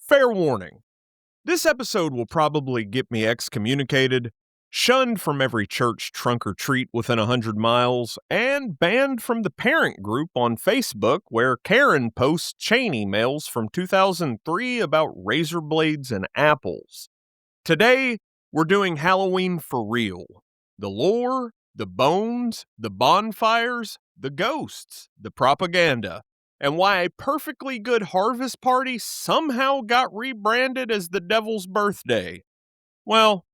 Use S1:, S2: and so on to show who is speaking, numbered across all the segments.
S1: Fair warning. This episode will probably get me excommunicated, shunned from every church trunk or treat within 100 miles, and banned from the parent group on Facebook where Karen posts chain emails from 2003 about razor blades and apples. Today, we're doing Halloween for real. The lore, the bones, the bonfires, the ghosts, the propaganda, and why a perfectly good harvest party somehow got rebranded as the devil's birthday. Well,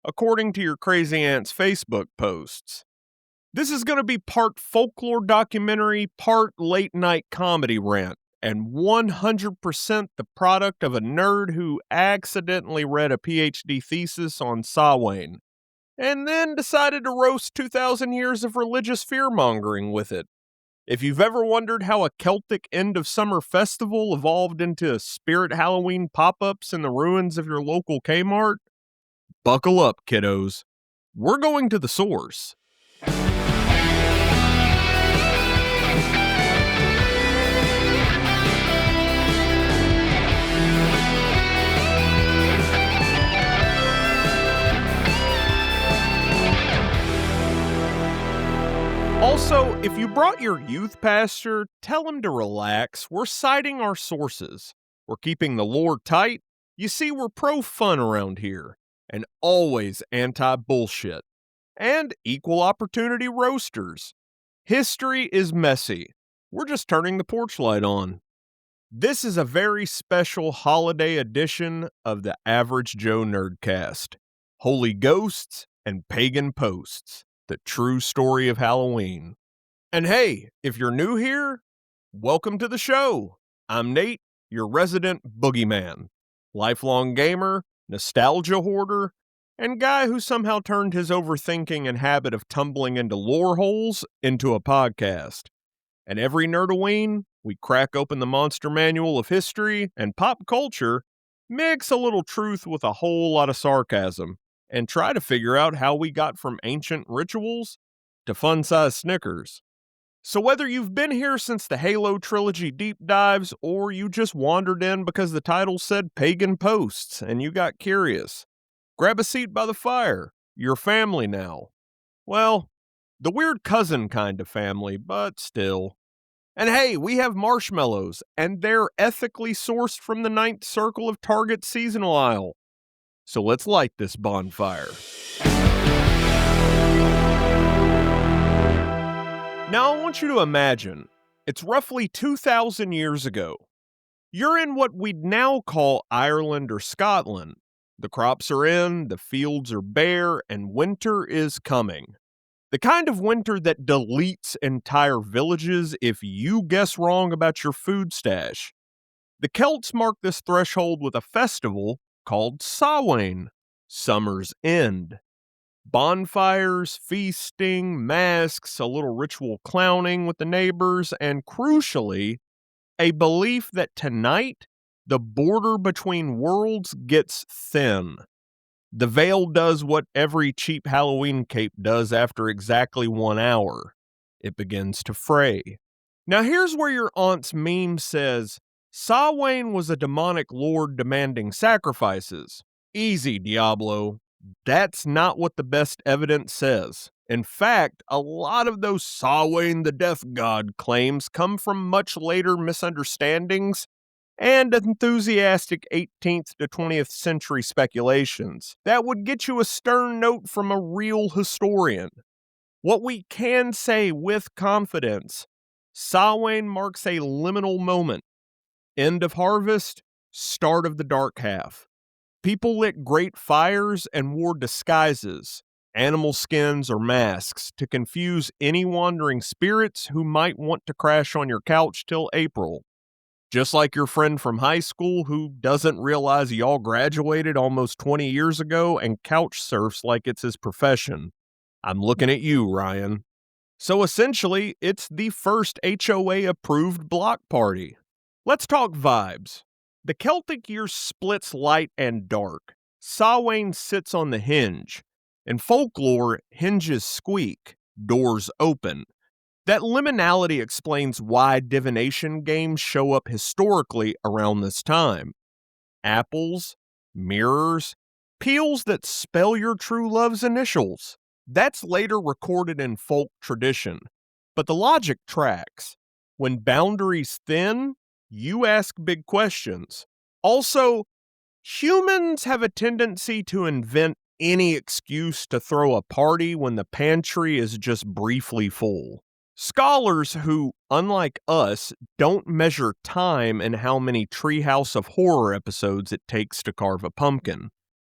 S1: according to your crazy aunt's Facebook posts. This is going to be part folklore documentary, part late night comedy rant, and 100% the product of a nerd who accidentally read a PhD thesis on Samhain, and then decided to roast 2,000 years of religious fear-mongering with it. If you've ever wondered how a Celtic end-of-summer festival evolved into spirit Halloween pop-ups in the ruins of your local Kmart, buckle up, kiddos. We're going to the source. Also, if you brought your youth pastor, tell him to relax. We're citing our sources. We're keeping the lore tight. You see, we're pro-fun around here, and always anti-bullshit, and equal opportunity roasters. History is messy. We're just turning the porch light on. This is a very special holiday edition of the Average Joe Nerdcast. Holy Ghosts and Pagan Posts. The true story of Halloween. And hey, if you're new here, welcome to the show. I'm Nate, your resident boogeyman, lifelong gamer, nostalgia hoarder, and guy who somehow turned his overthinking and habit of tumbling into lore holes into a podcast. And every Nerdoween, we crack open the monster manual of history and pop culture, mix a little truth with a whole lot of sarcasm, and try to figure out how we got from ancient rituals to fun-sized Snickers. So whether you've been here since the Halo trilogy deep dives, or you just wandered in because the title said Pagan Posts and you got curious, grab a seat by the fire. You're family now. Well, the weird cousin kind of family, but still. And hey, we have marshmallows, and they're ethically sourced from the 9th circle of Target's seasonal aisle. So let's light this bonfire. Now I want you to imagine, it's roughly 2,000 years ago. You're in what we'd now call Ireland or Scotland. The crops are in, the fields are bare, and winter is coming. The kind of winter that deletes entire villages if you guess wrong about your food stash. The Celts mark this threshold with a festival called Samhain, Summer's End. Bonfires, feasting, masks, a little ritual clowning with the neighbors, and crucially, a belief that tonight, the border between worlds gets thin. The veil does what every cheap Halloween cape does after exactly 1 hour. It begins to fray. Now here's where your aunt's meme says, Samhain was a demonic lord demanding sacrifices. Easy, Diablo. That's not what the best evidence says. In fact, a lot of those Samhain the death god claims come from much later misunderstandings and enthusiastic 18th to 20th century speculations that would get you a stern note from a real historian. What we can say with confidence, Samhain marks a liminal moment. End of harvest, start of the dark half. People lit great fires and wore disguises, animal skins or masks, to confuse any wandering spirits who might want to crash on your couch till April. Just like your friend from high school who doesn't realize y'all graduated almost 20 years ago and couch surfs like it's his profession. I'm looking at you, Ryan. So essentially, it's the first HOA-approved block party. Let's talk vibes. The Celtic year splits light and dark. Samhain sits on the hinge. In folklore, hinges squeak, doors open. That liminality explains why divination games show up historically around this time. apples, mirrors, peels that spell your true love's initials. That's later recorded in folk tradition. But the logic tracks. When boundaries thin, you ask big questions. Also, humans have a tendency to invent any excuse to throw a party when the pantry is just briefly full. Scholars who, unlike us, don't measure time and how many Treehouse of Horror episodes it takes to carve a pumpkin,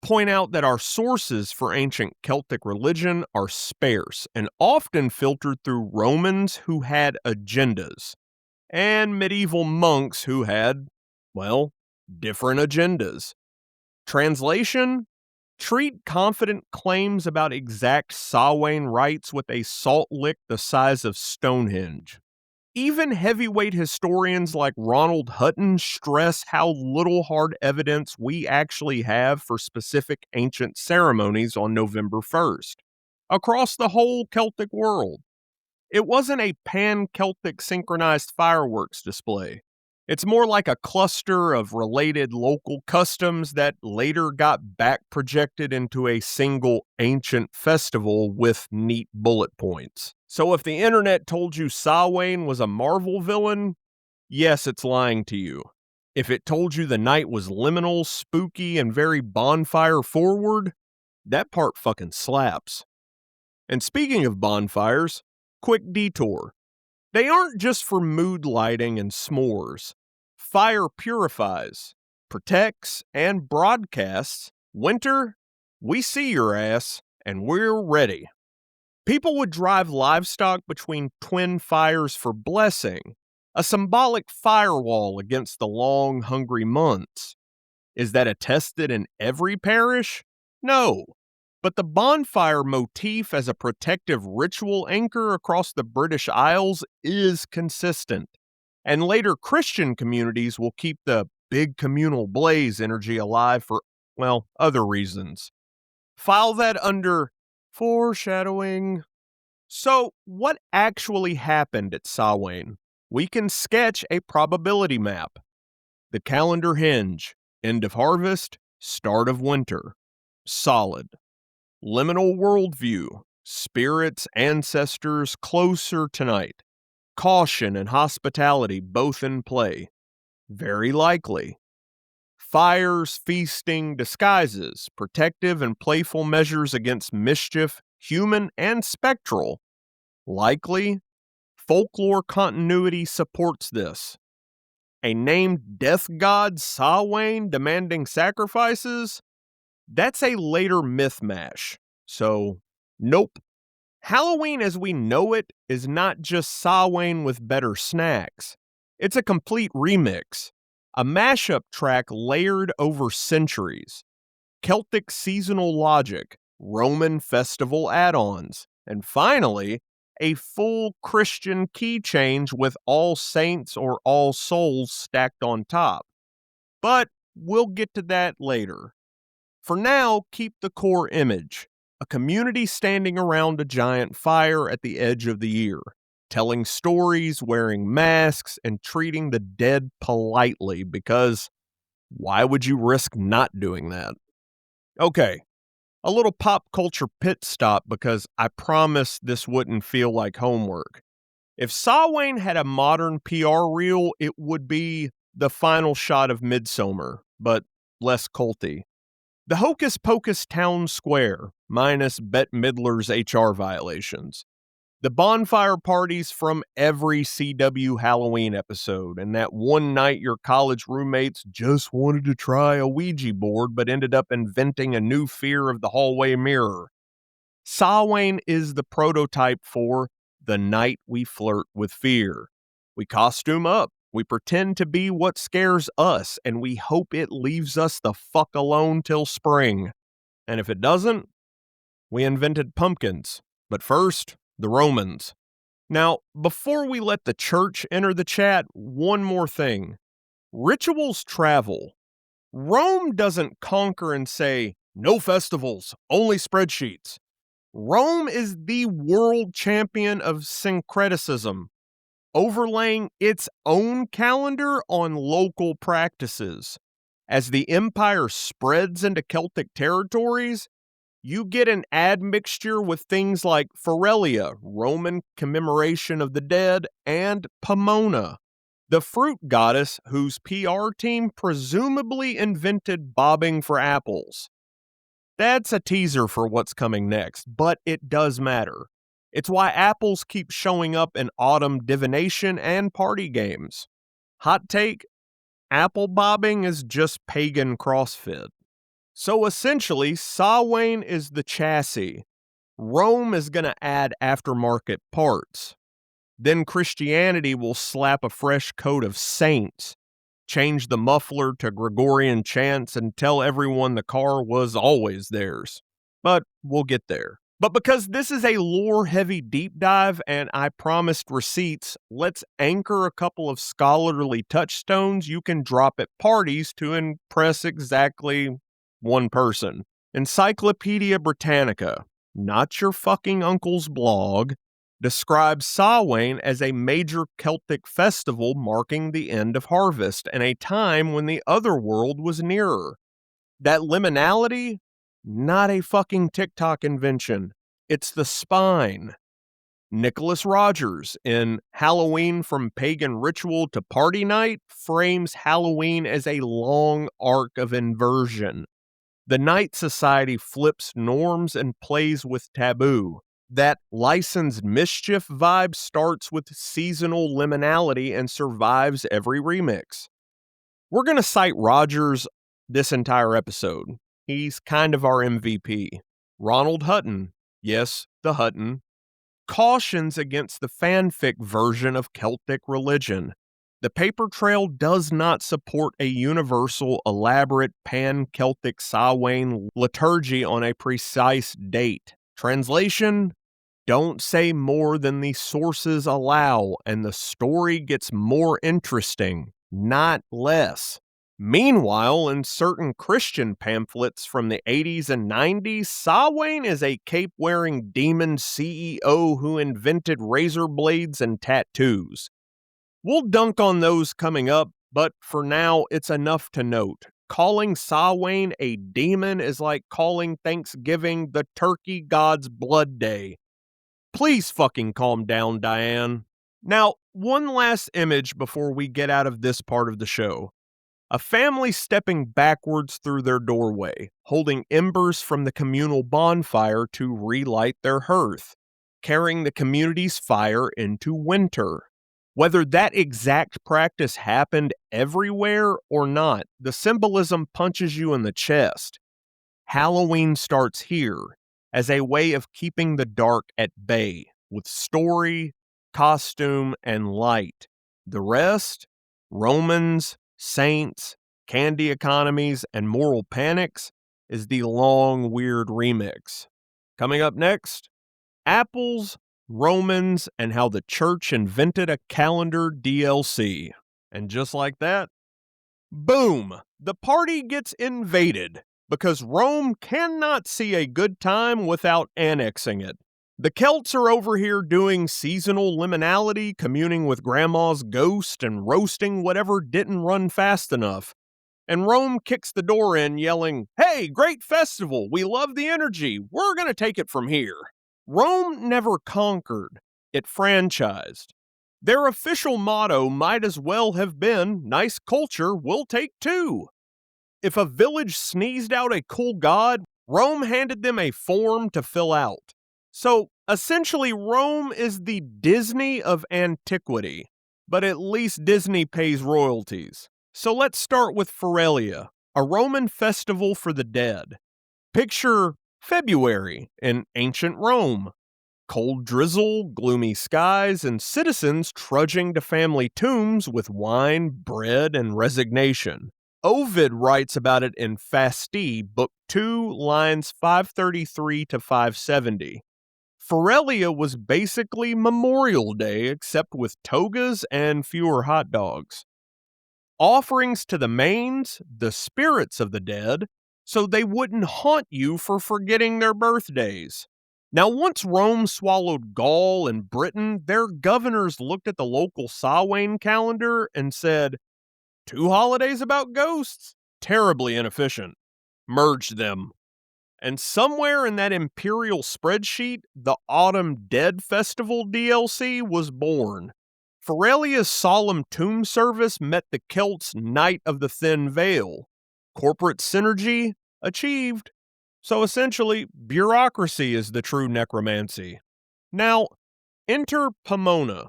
S1: point out that our sources for ancient Celtic religion are sparse and often filtered through Romans who had agendas, and medieval monks who had, well, different agendas. Translation: treat confident claims about exact Samhain rites with a salt lick the size of Stonehenge. Even heavyweight historians like Ronald Hutton stress how little hard evidence we actually have for specific ancient ceremonies on November 1st, across the whole Celtic world. It wasn't a pan-Celtic synchronized fireworks display. It's more like a cluster of related local customs that later got back projected into a single ancient festival with neat bullet points. So if the internet told you Samhain was a Marvel villain, yes, it's lying to you. If it told you the night was liminal, spooky, and very bonfire forward, that part fucking slaps. And speaking of bonfires, quick detour. They aren't just for mood lighting and s'mores. Fire purifies, protects, and broadcasts. Winter, we see your ass, and we're ready. People would drive livestock between twin fires for blessing, a symbolic firewall against the long, hungry months. Is that attested in every parish? No. But the bonfire motif as a protective ritual anchor across the British Isles is consistent. And later Christian communities will keep the big communal blaze energy alive for, well, other reasons. File that under foreshadowing. So, what actually happened at Samhain? We can sketch a probability map. The calendar hinge. End of harvest, start of winter. Solid. Liminal worldview. Spirits, ancestors, closer tonight. Caution and hospitality both in play. Very likely. Fires, feasting, disguises, protective and playful measures against mischief, human and spectral. Likely. Folklore continuity supports this. A named death god, Samhain, demanding sacrifices? That's a later myth mash. So, nope. Halloween as we know it is not just Samhain with better snacks. It's a complete remix. A mashup track layered over centuries. Celtic seasonal logic, Roman festival add-ons, and finally, a full Christian key change with All Saints or All Souls stacked on top. But we'll get to that later. For now, keep the core image. A community standing around a giant fire at the edge of the year, telling stories, wearing masks, and treating the dead politely, because why would you risk not doing that? Okay, a little pop culture pit stop because I promised this wouldn't feel like homework. If Samhain had a modern PR reel, it would be the final shot of Midsommar, but less culty. The Hocus Pocus town square, minus Bette Midler's HR violations. The bonfire parties from every CW Halloween episode, and that one night your college roommates just wanted to try a Ouija board but ended up inventing a new fear of the hallway mirror. Samhain is the prototype for the night we flirt with fear. We costume up. We pretend to be what scares us, and we hope it leaves us the fuck alone till spring. And if it doesn't, we invented pumpkins. But first, the Romans. Now, before we let the church enter the chat, one more thing. Rituals travel. Rome doesn't conquer and say, no festivals, only spreadsheets. Rome is the world champion of syncretism, overlaying its own calendar on local practices. As the empire spreads into Celtic territories, you get an admixture with things like Feralia, Roman commemoration of the dead, and Pomona, the fruit goddess whose PR team presumably invented bobbing for apples. That's a teaser for what's coming next, but it does matter. It's why apples keep showing up in autumn divination and party games. Hot take, apple bobbing is just pagan CrossFit. So essentially, Samhain is the chassis. Rome is going to add aftermarket parts. Then Christianity will slap a fresh coat of saints, change the muffler to Gregorian chants, and tell everyone the car was always theirs. But we'll get there. But because this is a lore-heavy deep dive and I promised receipts, let's anchor a couple of scholarly touchstones you can drop at parties to impress exactly one person. Encyclopedia Britannica, not your fucking uncle's blog, describes Samhain as a major Celtic festival marking the end of harvest and a time when the other world was nearer. That liminality? Not a fucking TikTok invention. It's the spine. Nicholas Rogers, in Halloween from Pagan Ritual to Party Night, frames Halloween as a long arc of inversion. The Night Society flips norms and plays with taboo. That licensed mischief vibe starts with seasonal liminality and survives every remix. We're going to cite Rogers this entire episode. He's kind of our MVP. Ronald Hutton, yes, the Hutton, cautions against the fanfic version of Celtic religion. The paper trail does not support a universal, elaborate pan-Celtic Samhain liturgy on a precise date. Translation: don't say more than the sources allow, and the story gets more interesting, not less. Meanwhile, in certain Christian pamphlets from the 80s and 90s, Samhain is a cape-wearing demon CEO who invented razor blades and tattoos. We'll dunk on those coming up, but for now, it's enough to note. Calling Samhain a demon is like calling Thanksgiving the turkey god's blood day. Please fucking calm down, Diane. Now, one last image before we get out of this part of the show. A family stepping backwards through their doorway, holding embers from the communal bonfire to relight their hearth, carrying the community's fire into winter. Whether that exact practice happened everywhere or not, the symbolism punches you in the chest. Halloween starts here as a way of keeping the dark at bay with story, costume, and light. The rest, Romans, saints, candy economies, and moral panics, is the long, weird remix. Coming up next, apples, Romans, and how the church invented a calendar DLC. And just like that, boom, the party gets invaded because Rome cannot see a good time without annexing it. The Celts are over here doing seasonal liminality, communing with grandma's ghost, and roasting whatever didn't run fast enough. And Rome kicks the door in, yelling, "Hey, great festival! We love the energy! We're gonna take it from here!" Rome never conquered, it franchised. Their official motto might as well have been, "Nice culture, we'll take two." If a village sneezed out a cool god, Rome handed them a form to fill out. So, essentially, Rome is the Disney of antiquity, but at least Disney pays royalties. So let's start with Feralia, a Roman festival for the dead. Picture February in ancient Rome. Cold drizzle, gloomy skies, and citizens trudging to family tombs with wine, bread, and resignation. Ovid writes about it in Fasti, Book 2, lines 533 to 570. Feralia was basically Memorial Day, except with togas and fewer hot dogs. Offerings to the manes, the spirits of the dead, so they wouldn't haunt you for forgetting their birthdays. Now, once Rome swallowed Gaul and Britain, their governors looked at the local Samhain calendar and said, "Two holidays about ghosts? terribly inefficient. Merged them. And somewhere in that imperial spreadsheet, the Autumn Dead Festival DLC was born. Feralia's solemn tomb service met the Celts' Night of the Thin Veil. Corporate synergy achieved. So essentially, bureaucracy is the true necromancy. Now, enter Pomona,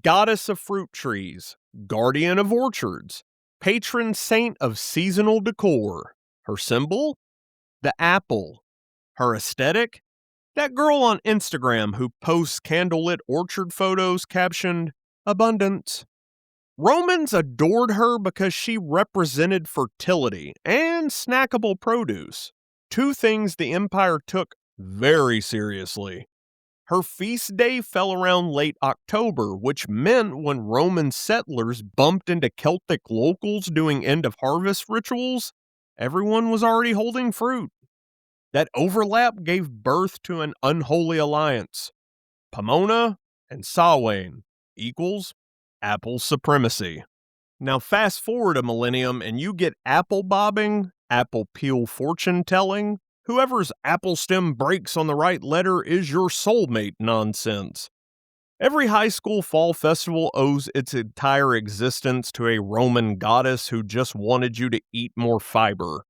S1: goddess of fruit trees, guardian of orchards, patron saint of seasonal decor. Her symbol? The apple. Her aesthetic? That girl on Instagram who posts candlelit orchard photos captioned, abundance. Romans adored her because she represented fertility and snackable produce, two things the empire took very seriously. Her feast day fell around late October, which meant when Roman settlers bumped into Celtic locals doing end-of-harvest rituals, everyone was already holding fruit. That overlap gave birth to an unholy alliance. Pomona and Samhain equals apple supremacy. Now fast forward a millennium and you get apple bobbing, apple peel fortune telling, whoever's apple stem breaks on the right letter is your soulmate nonsense. Every high school fall festival owes its entire existence to a Roman goddess who just wanted you to eat more fiber.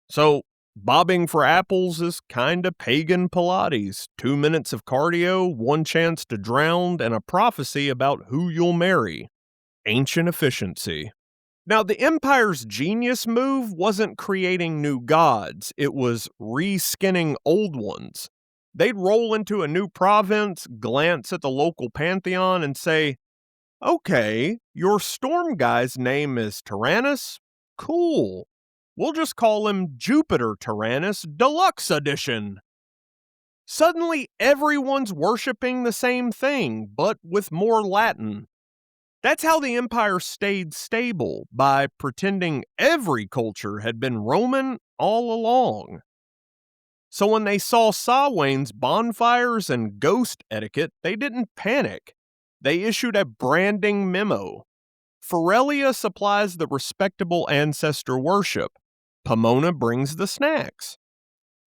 S1: So, bobbing for apples is kinda pagan Pilates. 2 minutes of cardio, one chance to drown, and a prophecy about who you'll marry. Ancient efficiency. Now, the Empire's genius move wasn't creating new gods, it was reskinning old ones. They'd roll into a new province, glance at the local pantheon, and say, okay, your storm guy's name is Tyrannus? Cool. We'll just call him Jupiter Tyrannus Deluxe Edition. Suddenly, everyone's worshipping the same thing, but with more Latin. That's how the empire stayed stable, by pretending every culture had been Roman all along. So when they saw Samhain's bonfires and ghost etiquette, they didn't panic. They issued a branding memo. Feralia supplies the respectable ancestor worship. Pomona brings the snacks.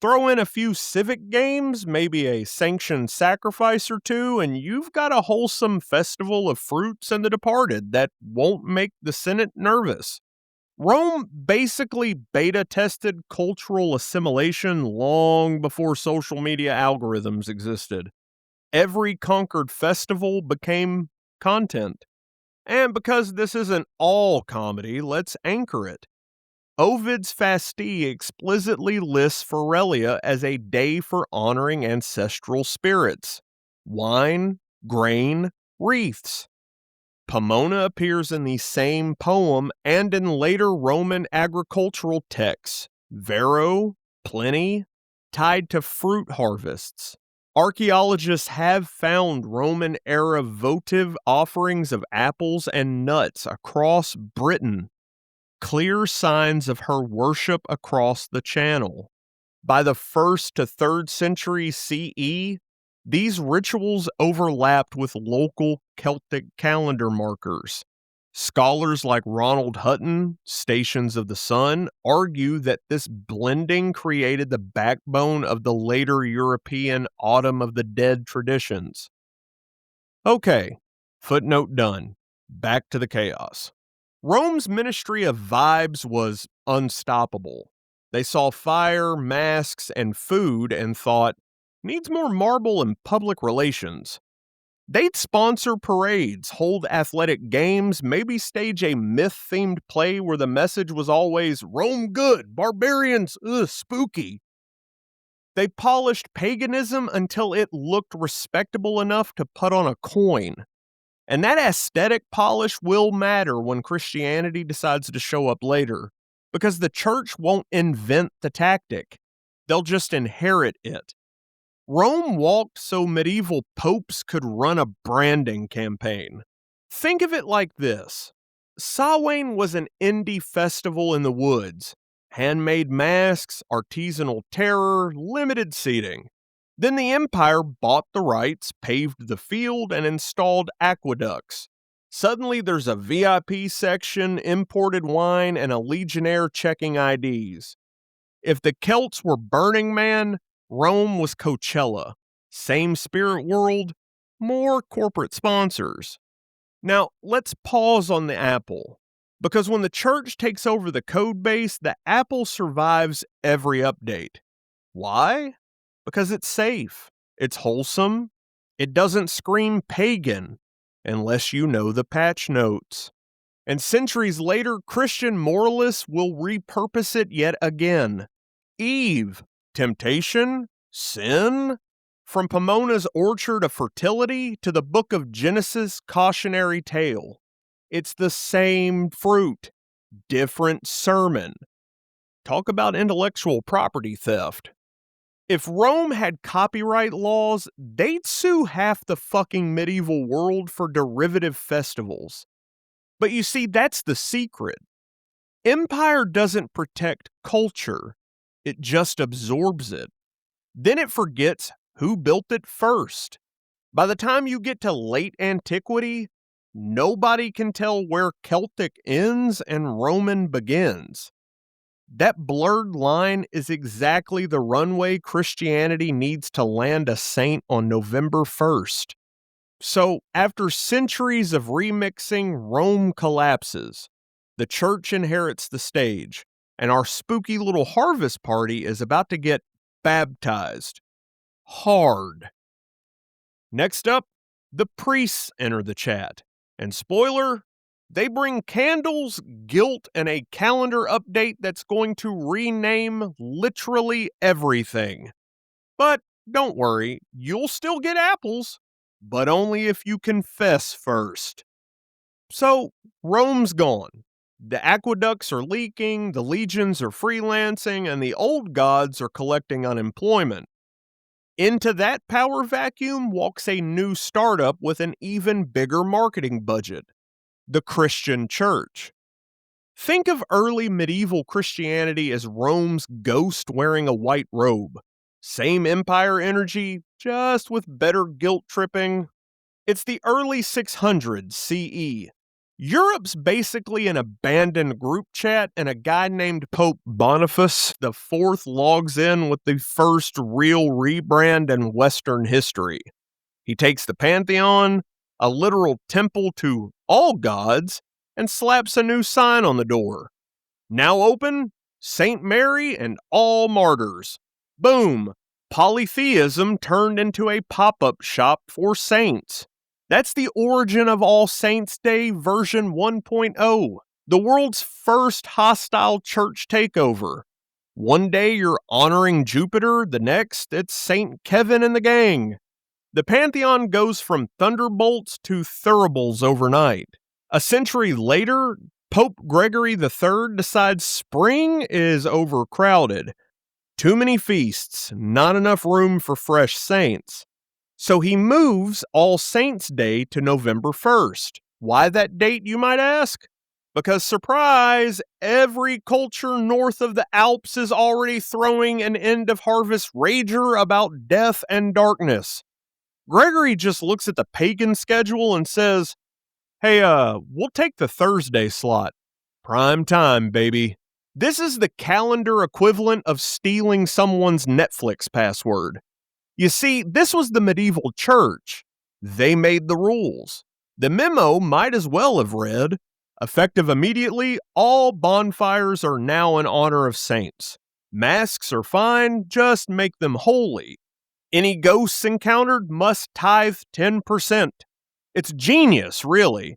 S1: Throw in a few civic games, maybe a sanctioned sacrifice or two, and you've got a wholesome festival of fruits and the departed that won't make the Senate nervous. Rome basically beta-tested cultural assimilation long before social media algorithms existed. Every conquered festival became content. And because this isn't all comedy, let's anchor it. Ovid's Fasti explicitly lists Feralia as a day for honoring ancestral spirits. Wine, grain, wreaths. Pomona appears in the same poem and in later Roman agricultural texts, Varro, Pliny, tied to fruit harvests. Archaeologists have found Roman-era votive offerings of apples and nuts across Britain, clear signs of her worship across the Channel. By the 1st to 3rd century CE, these rituals overlapped with local Celtic calendar markers. Scholars like Ronald Hutton, Stations of the Sun, argue that this blending created the backbone of the later European Autumn of the Dead traditions. Okay, footnote done. Back to the chaos. Rome's ministry of vibes was unstoppable. They saw fire, masks, and food and thought, needs more marble and public relations. They'd sponsor parades, hold athletic games, maybe stage a myth-themed play where the message was always, Rome good, barbarians, spooky. They polished paganism until it looked respectable enough to put on a coin. And that aesthetic polish will matter when Christianity decides to show up later, because the church won't invent the tactic. They'll just inherit it. Rome walked so medieval popes could run a branding campaign. Think of it like this. Samhain was an indie festival in the woods. Handmade masks, artisanal terror, limited seating. Then the empire bought the rights, paved the field, and installed aqueducts. Suddenly there's a VIP section, imported wine, and a legionnaire checking IDs. If the Celts were Burning Man, Rome was Coachella. Same spirit world, more corporate sponsors. Now, let's pause on the apple. Because when the church takes over the code base, the apple survives every update. Why? Because it's safe, it's wholesome, it doesn't scream pagan, unless you know the patch notes. And centuries later, Christian moralists will repurpose it yet again. Eve, temptation, sin? From Pomona's orchard of fertility to the book of Genesis' cautionary tale. It's the same fruit, different sermon. Talk about intellectual property theft. If Rome had copyright laws, they'd sue half the fucking medieval world for derivative festivals. But you see, that's the secret. Empire doesn't protect culture, it just absorbs it. Then it forgets who built it first. By the time you get to late antiquity, nobody can tell where Celtic ends and Roman begins. That blurred line is exactly the runway Christianity needs to land a saint on November 1st. So, after centuries of remixing, Rome collapses. The church inherits the stage, and our spooky little harvest party is about to get baptized. Hard. Next up, the priests enter the chat. And spoiler, they bring candles, guilt, and a calendar update that's going to rename literally everything. But don't worry, you'll still get apples, but only if you confess first. So, Rome's gone. The aqueducts are leaking, the legions are freelancing, and the old gods are collecting unemployment. Into that power vacuum walks a new startup with an even bigger marketing budget. The Christian Church. Think of early medieval Christianity as Rome's ghost wearing a white robe. Same empire energy, just with better guilt tripping. It's the early 600s CE. Europe's basically an abandoned group chat, and a guy named Pope Boniface IV logs in with the first real rebrand in Western history. He takes the Pantheon, a literal temple to all gods, and slaps a new sign on the door. Now open, Saint Mary and all martyrs. Boom! Polytheism turned into a pop-up shop for saints. That's the origin of All Saints' Day version 1.0, the world's first hostile church takeover. One day you're honoring Jupiter, the next it's Saint Kevin and the gang. The Pantheon goes from thunderbolts to thuribles overnight. A century later, Pope Gregory III decides spring is overcrowded. Too many feasts, not enough room for fresh saints. So he moves All Saints' Day to November 1st. Why that date, you might ask? Because, surprise, every culture north of the Alps is already throwing an end-of-harvest rager about death and darkness. Gregory just looks at the pagan schedule and says, hey, we'll take the Thursday slot. Prime time, baby. This is the calendar equivalent of stealing someone's Netflix password. You see, this was the medieval church. They made the rules. The memo might as well have read, effective immediately, all bonfires are now in honor of saints. Masks are fine, just make them holy. Any ghosts encountered must tithe 10%. It's genius, really.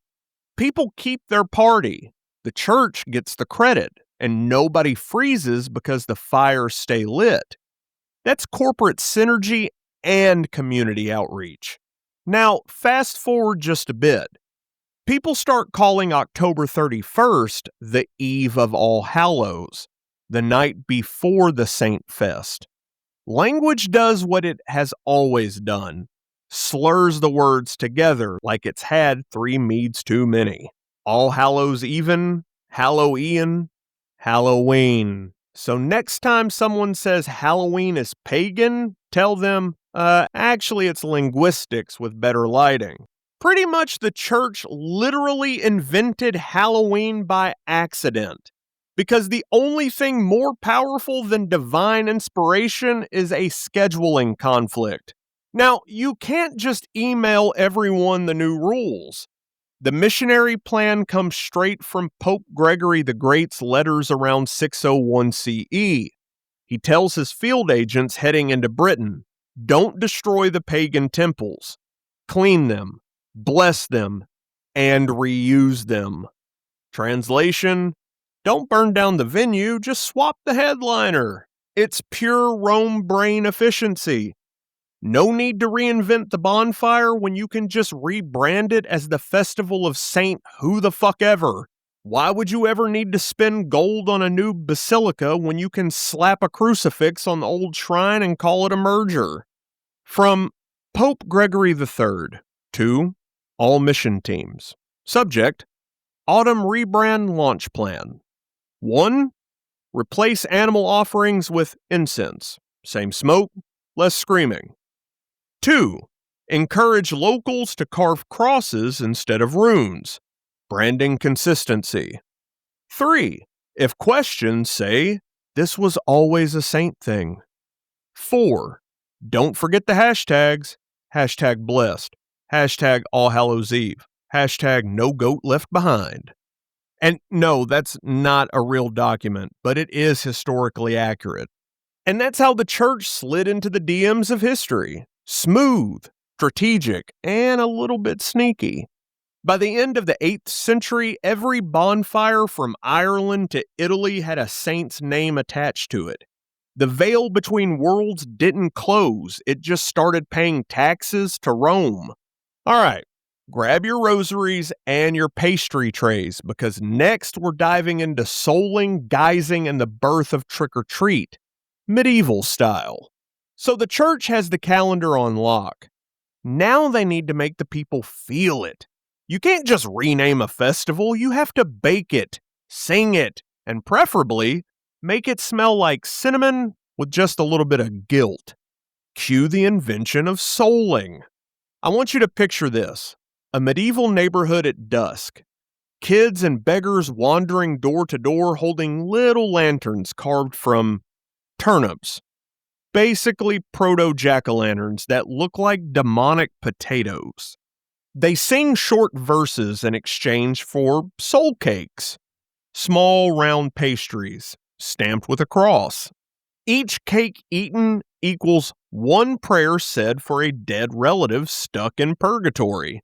S1: People keep their party. The church gets the credit, and nobody freezes because the fires stay lit. That's corporate synergy and community outreach. Now, fast forward just a bit. People start calling October 31st the eve of All Hallows, the night before the Saint Fest. Language does what it has always done. Slurs the words together like it's had 3 meads too many. All Hallows Even, Hallowe'en, Halloween. So next time someone says Halloween is pagan, tell them, actually it's linguistics with better lighting. Pretty much the church literally invented Halloween by accident. Because the only thing more powerful than divine inspiration is a scheduling conflict. Now, you can't just email everyone the new rules. The missionary plan comes straight from Pope Gregory the Great's letters around 601 CE. He tells his field agents heading into Britain, don't destroy the pagan temples. Clean them, bless them, and reuse them. Translation, don't burn down the venue, just swap the headliner. It's pure Rome brain efficiency. No need to reinvent the bonfire when you can just rebrand it as the Festival of Saint Who the Fuck Ever. Why would you ever need to spend gold on a new basilica when you can slap a crucifix on the old shrine and call it a merger? From Pope Gregory III to all mission teams. Subject, Autumn Rebrand Launch Plan. 1. Replace animal offerings with incense. Same smoke, less screaming. 2. Encourage locals to carve crosses instead of runes. Branding consistency. 3. If questioned, say, this was always a saint thing. 4. Don't forget the hashtags. Hashtag blessed. Hashtag All Hallows Eve. Hashtag no goat left behind. And no, that's not a real document, but it is historically accurate. And that's how the church slid into the DMs of history. Smooth, strategic, and a little bit sneaky. By the end of the 8th century, every bonfire from Ireland to Italy had a saint's name attached to it. The veil between worlds didn't close, it just started paying taxes to Rome. All right, grab your rosaries and your pastry trays, because next we're diving into souling, guising, and the birth of trick-or-treat, medieval style. So the church has the calendar on lock. Now they need to make the people feel it. You can't just rename a festival, you have to bake it, sing it, and preferably make it smell like cinnamon with just a little bit of guilt. Cue the invention of souling. I want you to picture this. A medieval neighborhood at dusk. Kids and beggars wandering door to door holding little lanterns carved from turnips. Basically proto-jack-o'-lanterns that look like demonic potatoes. They sing short verses in exchange for soul cakes. Small round pastries, stamped with a cross. Each cake eaten equals one prayer said for a dead relative stuck in purgatory.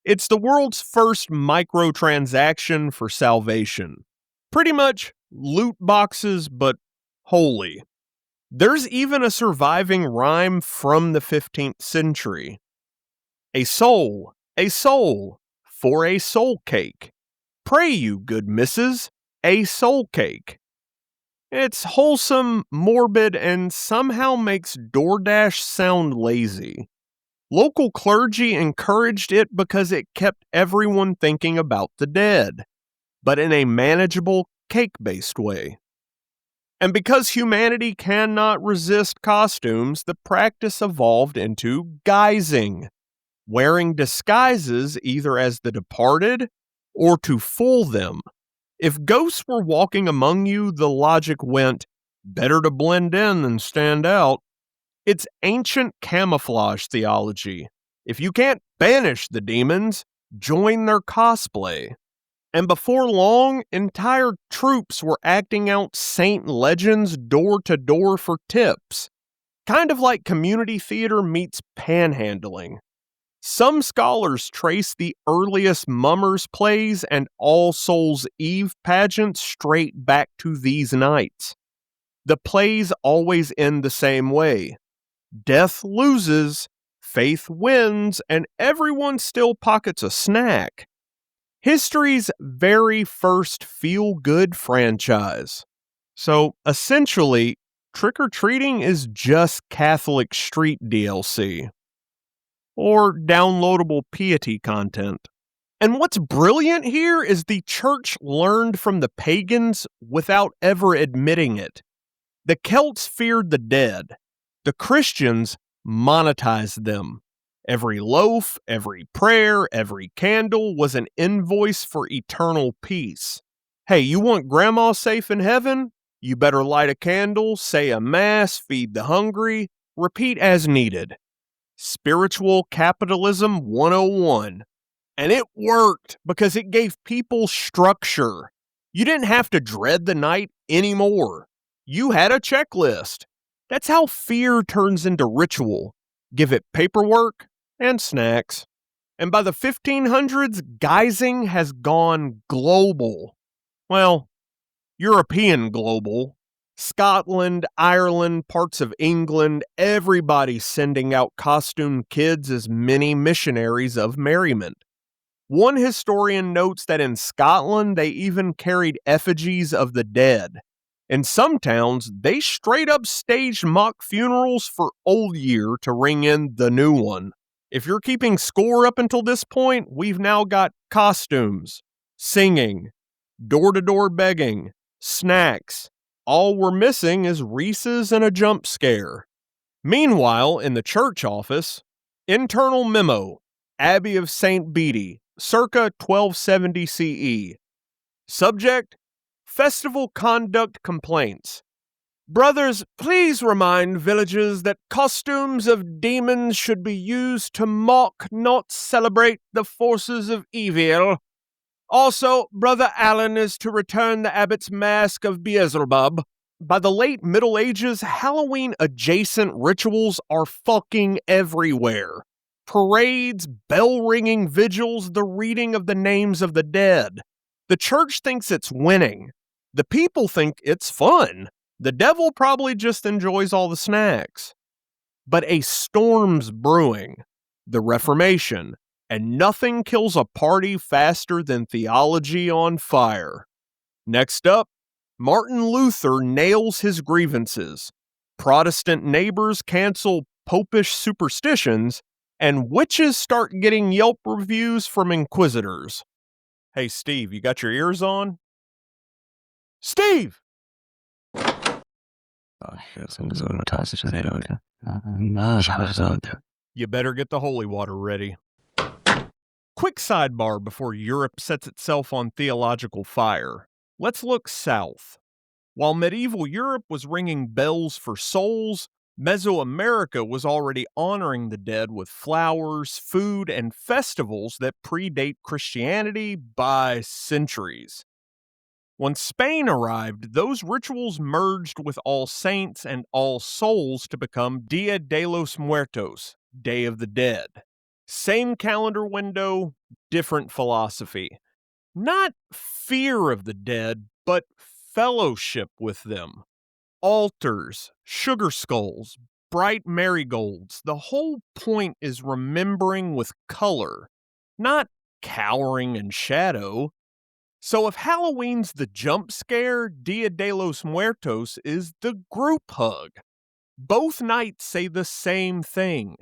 S1: It's the world's first microtransaction for salvation. Pretty much loot boxes, but holy. There's even a surviving rhyme from the 15th century. A soul, for a soul cake. Pray you, good missus, a soul cake. It's wholesome, morbid, and somehow makes DoorDash sound lazy. Local clergy encouraged it because it kept everyone thinking about the dead, but in a manageable, cake-based way. And because humanity cannot resist costumes, the practice evolved into guising, wearing disguises either as the departed or to fool them. If ghosts were walking among you, the logic went, better to blend in than stand out. It's ancient camouflage theology. If you can't banish the demons, join their cosplay. And before long, entire troops were acting out saint legends door to door for tips. Kind of like community theater meets panhandling. Some scholars trace the earliest Mummers plays and All Souls Eve pageants straight back to these nights. The plays always end the same way. Death loses, faith wins, and everyone still pockets a snack. History's very first feel-good franchise. So, essentially, trick-or-treating is just Catholic Street DLC. Or downloadable piety content. And what's brilliant here is the church learned from the pagans without ever admitting it. The Celts feared the dead. The Christians monetized them. Every loaf, every prayer, every candle was an invoice for eternal peace. Hey, you want grandma safe in heaven? You better light a candle, say a mass, feed the hungry, repeat as needed. Spiritual Capitalism 101. And it worked because it gave people structure. You didn't have to dread the night anymore. You had a checklist. That's how fear turns into ritual. Give it paperwork and snacks. And by the 1500s, guising has gone global. Well, European global. Scotland, Ireland, parts of England, everybody's sending out costumed kids as mini missionaries of merriment. One historian notes that in Scotland, they even carried effigies of the dead. In some towns, they straight up staged mock funerals for Old Year to ring in the new one. If you're keeping score up until this point, we've now got costumes, singing, door-to-door begging, snacks. All we're missing is Reese's and a jump scare. Meanwhile, in the church office, internal memo, Abbey of St. Bede, circa 1270 CE. Subject, festival conduct complaints. Brothers, please remind villagers that costumes of demons should be used to mock, not celebrate the forces of evil. Also, Brother Allen is to return the abbot's mask of Beelzebub. By the late Middle Ages, Halloween-adjacent rituals are fucking everywhere. Parades, bell-ringing vigils, the reading of the names of the dead. The church thinks it's winning. The people think it's fun. The devil probably just enjoys all the snacks. But a storm's brewing. The Reformation. And nothing kills a party faster than theology on fire. Next up, Martin Luther nails his grievances. Protestant neighbors cancel popish superstitions, and witches start getting Yelp reviews from inquisitors. Hey, Steve, you got your ears on? Steve! You better get the holy water ready. Quick sidebar before Europe sets itself on theological fire. Let's look south. While medieval Europe was ringing bells for souls, Mesoamerica was already honoring the dead with flowers, food, and festivals that predate Christianity by centuries. When Spain arrived, those rituals merged with All Saints and All Souls to become Dia de los Muertos, Day of the Dead. Same calendar window, different philosophy. Not fear of the dead, but fellowship with them. Altars, sugar skulls, bright marigolds. The whole point is remembering with color, not cowering in shadow. So if Halloween's the jump scare, Dia de los Muertos is the group hug. Both nights say the same thing.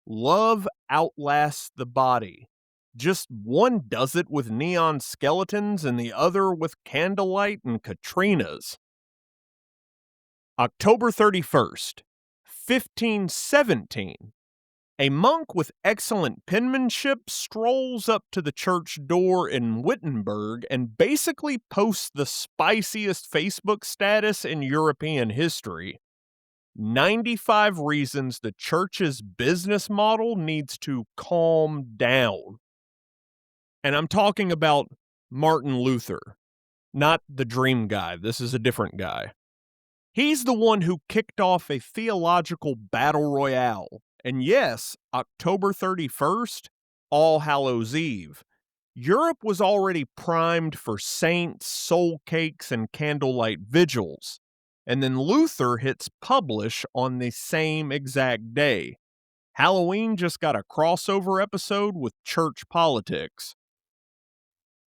S1: Love outlasts the body. Just one does it with neon skeletons and the other with candlelight and Katrinas. October 31st, 1517. A monk with excellent penmanship strolls up to the church door in Wittenberg and basically posts the spiciest Facebook status in European history. 95 reasons the church's business model needs to calm down. And I'm talking about Martin Luther, not the dream guy. This is a different guy. He's the one who kicked off a theological battle royale. And yes, October 31st, All Hallows Eve. Europe was already primed for saints, soul cakes, and candlelight vigils. And then Luther hits publish on the same exact day. Halloween just got a crossover episode with church politics.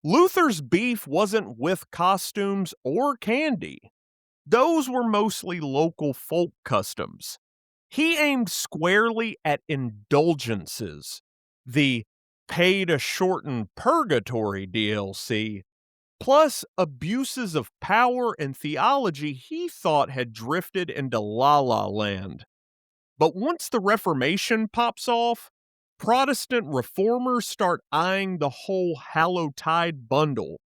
S1: Luther's beef wasn't with costumes or candy. Those were mostly local folk customs. He aimed squarely at indulgences, the pay to shorten purgatory DLC, plus abuses of power and theology he thought had drifted into La La Land. But once the Reformation pops off, Protestant reformers start eyeing the whole Hallowtide bundle: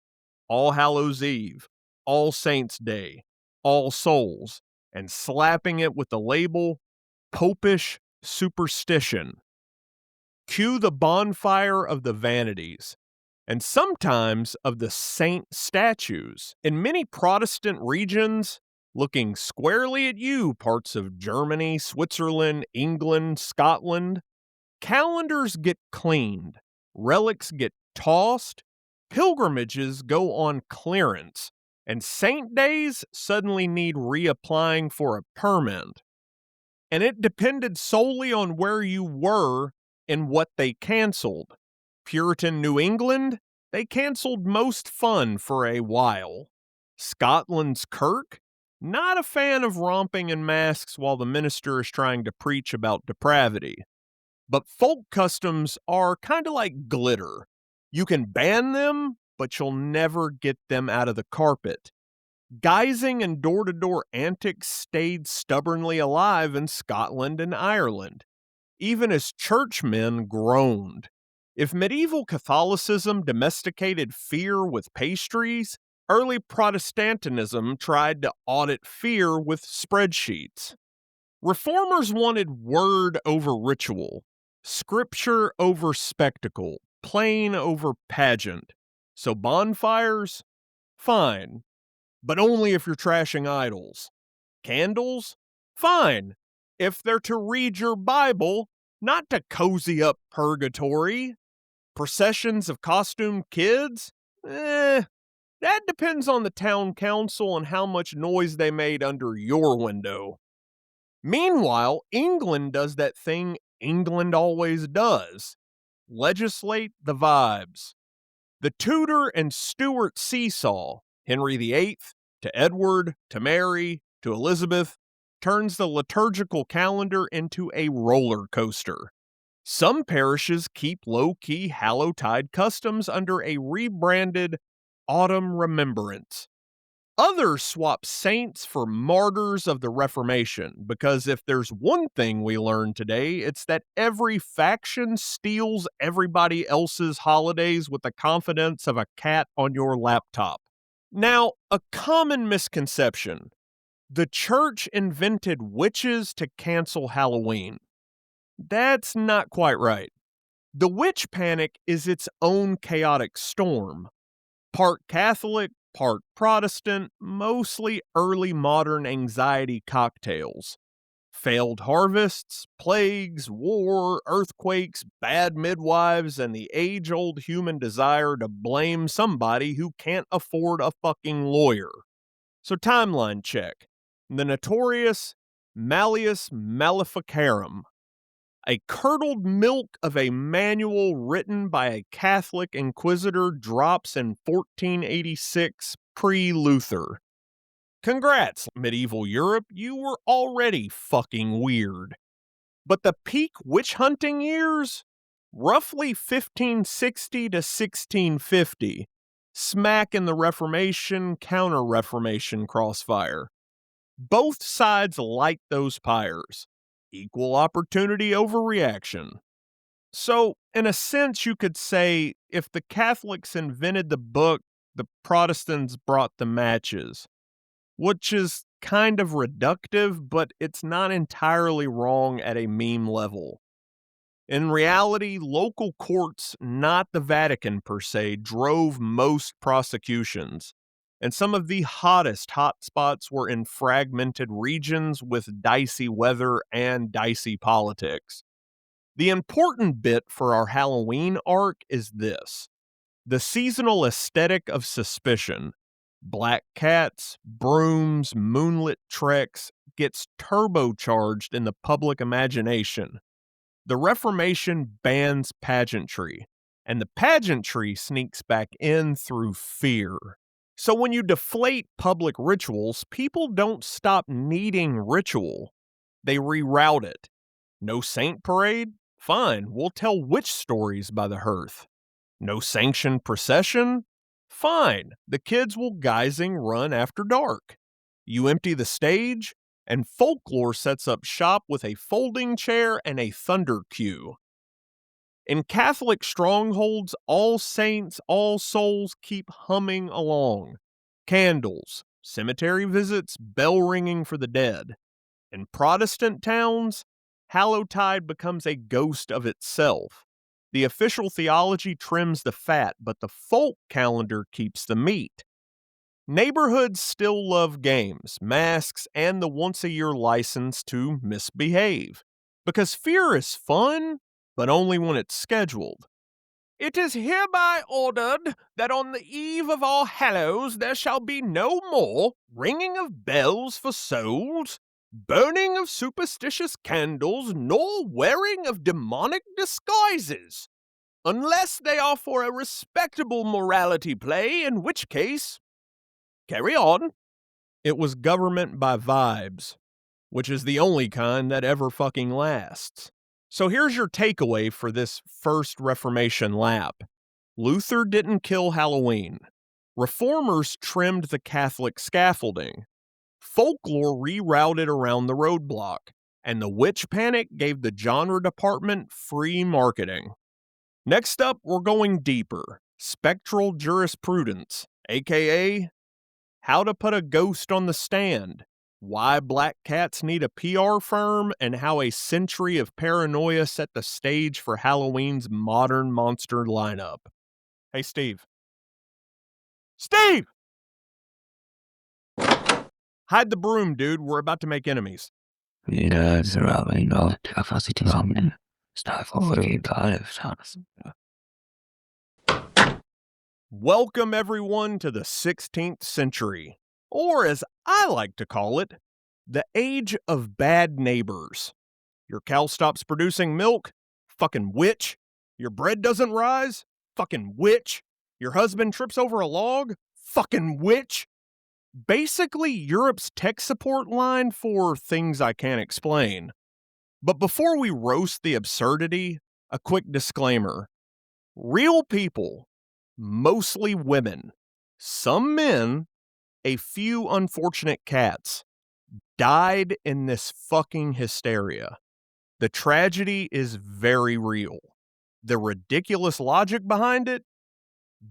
S1: All Hallows Eve, All Saints' Day, All Souls, and slapping it with the label Popish Superstition. Cue the bonfire of the vanities, and sometimes of the saint statues. In many Protestant regions, looking squarely at you, parts of Germany, Switzerland, England, Scotland, calendars get cleaned, relics get tossed, pilgrimages go on clearance, and saint days suddenly need reapplying for a permit. And it depended solely on where you were and what they canceled. Puritan New England, they canceled most fun for a while. Scotland's Kirk, not a fan of romping in masks while the minister is trying to preach about depravity. But folk customs are kind of like glitter. You can ban them, but you'll never get them out of the carpet. Guising and door-to-door antics stayed stubbornly alive in Scotland and Ireland, even as churchmen groaned. If medieval Catholicism domesticated fear with pastries, early Protestantism tried to audit fear with spreadsheets. Reformers wanted word over ritual, scripture over spectacle, plain over pageant. So bonfires? Fine, but only if you're trashing idols. Candles? Fine, if they're to read your Bible, not to cozy up purgatory. Processions of costumed kids? That depends on the town council and how much noise they made under your window. Meanwhile, England does that thing England always does: legislate the vibes. The Tudor and Stuart seesaw, Henry VIII to Edward to Mary to Elizabeth, turns the liturgical calendar into a roller coaster. Some parishes keep low-key Hallowtide customs under a rebranded Autumn Remembrance. Others swap saints for martyrs of the Reformation, because if there's one thing we learned today, it's that every faction steals everybody else's holidays with the confidence of a cat on your laptop. Now, a common misconception: the church invented witches to cancel Halloween. That's not quite right. The witch panic is its own chaotic storm. Part Catholic, part Protestant, mostly early modern anxiety cocktails. Failed harvests, plagues, war, earthquakes, bad midwives, and the age-old human desire to blame somebody who can't afford a fucking lawyer. So timeline check. The notorious Malleus Maleficarum, a curdled milk of a manual written by a Catholic inquisitor, drops in 1486 pre-Luther. Congrats, medieval Europe, you were already fucking weird. But the peak witch hunting years? Roughly 1560 to 1650, smack in the Reformation, Counter-Reformation crossfire. Both sides light those pyres. Equal opportunity overreaction. So, in a sense, you could say if the Catholics invented the book, the Protestants brought the matches. Which is kind of reductive, but it's not entirely wrong at a meme level. In reality, local courts, not the Vatican per se, drove most prosecutions, and some of the hottest hotspots were in fragmented regions with dicey weather and dicey politics. The important bit for our Halloween arc is this: the seasonal aesthetic of suspicion. Black cats, brooms, moonlit treks gets turbocharged in the public imagination. The Reformation bans pageantry, and the pageantry sneaks back in through fear. So when you deflate public rituals, people don't stop needing ritual. They reroute it. No saint parade? Fine, we'll tell witch stories by the hearth. No sanctioned procession? Fine, the kids will guising run after dark. You empty the stage, and folklore sets up shop with a folding chair and a thunder cue. In Catholic strongholds, All Saints, All Souls keep humming along. Candles, cemetery visits, bell ringing for the dead. In Protestant towns, Hallowtide becomes a ghost of itself. The official theology trims the fat, but the folk calendar keeps the meat. Neighborhoods still love games, masks, and the once-a-year license to misbehave. Because fear is fun, but only when it's scheduled. It is hereby ordered that on the eve of All Hallows there shall be no more ringing of bells for souls, burning of superstitious candles, nor wearing of demonic disguises, unless they are for a respectable morality play, in which case, carry on. It was government by vibes, which is the only kind that ever fucking lasts. So here's your takeaway for this first Reformation lap. Luther didn't kill Halloween. Reformers trimmed the Catholic scaffolding. Folklore rerouted around the roadblock, and the witch panic gave the genre department free marketing. Next up, we're going deeper. Spectral jurisprudence, aka how to put a ghost on the stand, why black cats need a PR firm, and how a century of paranoia set the stage for Halloween's modern monster lineup. Hey, Steve. Steve! Hide the broom, dude. We're about to make enemies. Welcome, everyone, to the 16th century, or as I like to call it, the age of bad neighbors. Your cow stops producing milk? Fucking witch. Your bread doesn't rise? Fucking witch. Your husband trips over a log? Fucking witch. Basically, Europe's tech support line for things I can't explain. But before we roast the absurdity, a quick disclaimer. Real people, mostly women, some men, a few unfortunate cats, died in this fucking hysteria. The tragedy is very real. The ridiculous logic behind it?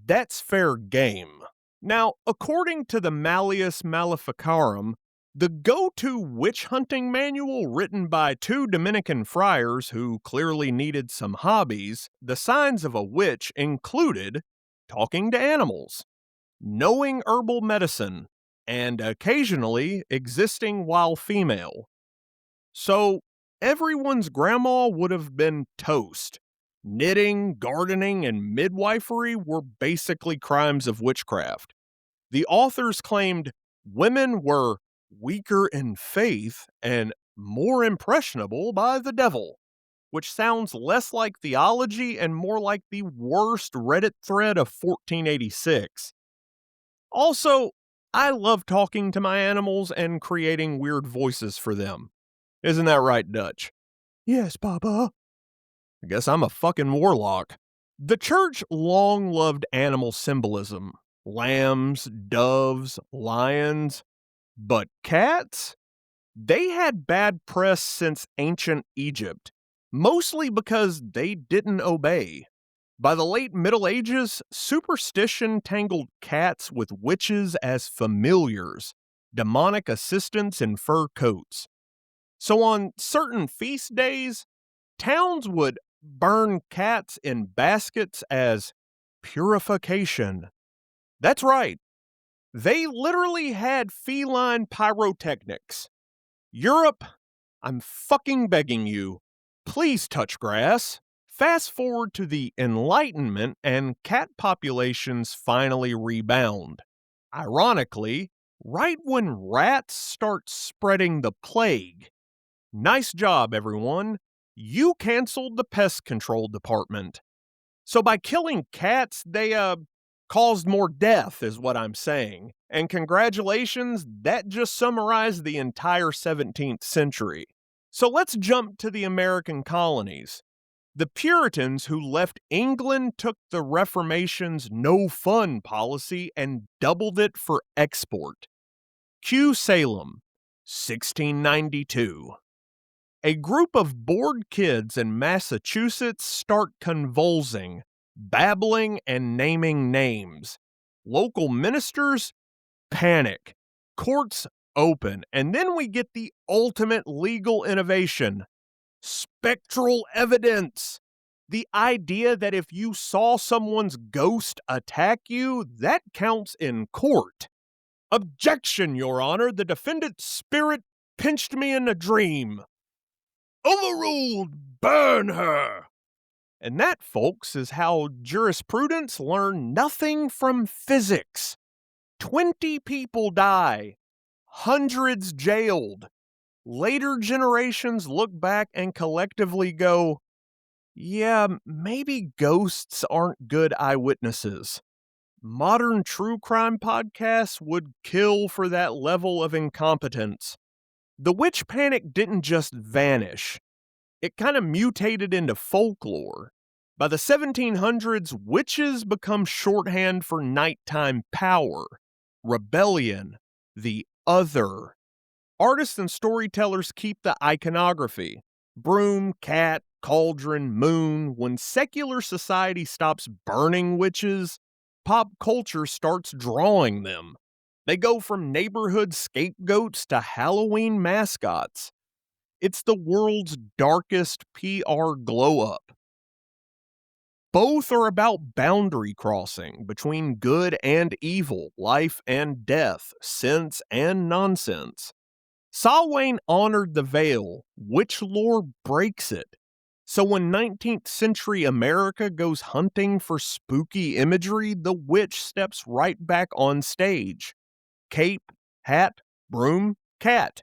S1: That's fair game. Now, according to the Malleus Maleficarum, the go-to witch hunting manual written by two Dominican friars who clearly needed some hobbies, the signs of a witch included talking to animals, knowing herbal medicine, and occasionally existing while female. So, everyone's grandma would have been toast. Knitting, gardening, and midwifery were basically crimes of witchcraft. The authors claimed women were weaker in faith and more impressionable by the devil, which sounds less like theology and more like the worst Reddit thread of 1486. Also, I love talking to my animals and creating weird voices for them. Isn't that right, Dutch? Yes, Papa. I guess I'm a fucking warlock. The church long loved animal symbolism. Lambs, doves, lions. But cats? They had bad press since ancient Egypt, mostly because they didn't obey. By the late Middle Ages, superstition tangled cats with witches as familiars, demonic assistants in fur coats. So on certain feast days, towns would burn cats in baskets as purification. That's right. They literally had feline pyrotechnics. Europe, I'm fucking begging you, please touch grass. Fast forward to the Enlightenment and cat populations finally rebound. Ironically, right when rats start spreading the plague. Nice job, everyone. You canceled the pest control department. So by killing cats, they, caused more death, is what I'm saying. And congratulations, that just summarized the entire 17th century. So let's jump to the American colonies. The Puritans who left England took the Reformation's no-fun policy and doubled it for export. Cue Salem, 1692. A group of bored kids in Massachusetts start convulsing, babbling, and naming names. Local ministers panic. Courts open. And then we get the ultimate legal innovation: spectral evidence. The idea that if you saw someone's ghost attack you, that counts in court. Objection, Your Honor. The defendant's spirit pinched me in a dream. Overruled! Burn her! And that, folks, is how jurisprudence learned nothing from physics. 20 people die, hundreds jailed. Later generations look back and collectively go, yeah, maybe ghosts aren't good eyewitnesses. Modern true crime podcasts would kill for that level of incompetence. The witch panic didn't just vanish. It kind of mutated into folklore. By the 1700s, witches become shorthand for nighttime power, rebellion, the other. Artists and storytellers keep the iconography: broom, cat, cauldron, moon. When secular society stops burning witches, pop culture starts drawing them. They go from neighborhood scapegoats to Halloween mascots. It's the world's darkest PR glow-up. Both are about boundary crossing between good and evil, life and death, sense and nonsense. Samhain honored the veil, witch lore breaks it. So when 19th century America goes hunting for spooky imagery, the witch steps right back on stage. Cape, hat, broom, cat,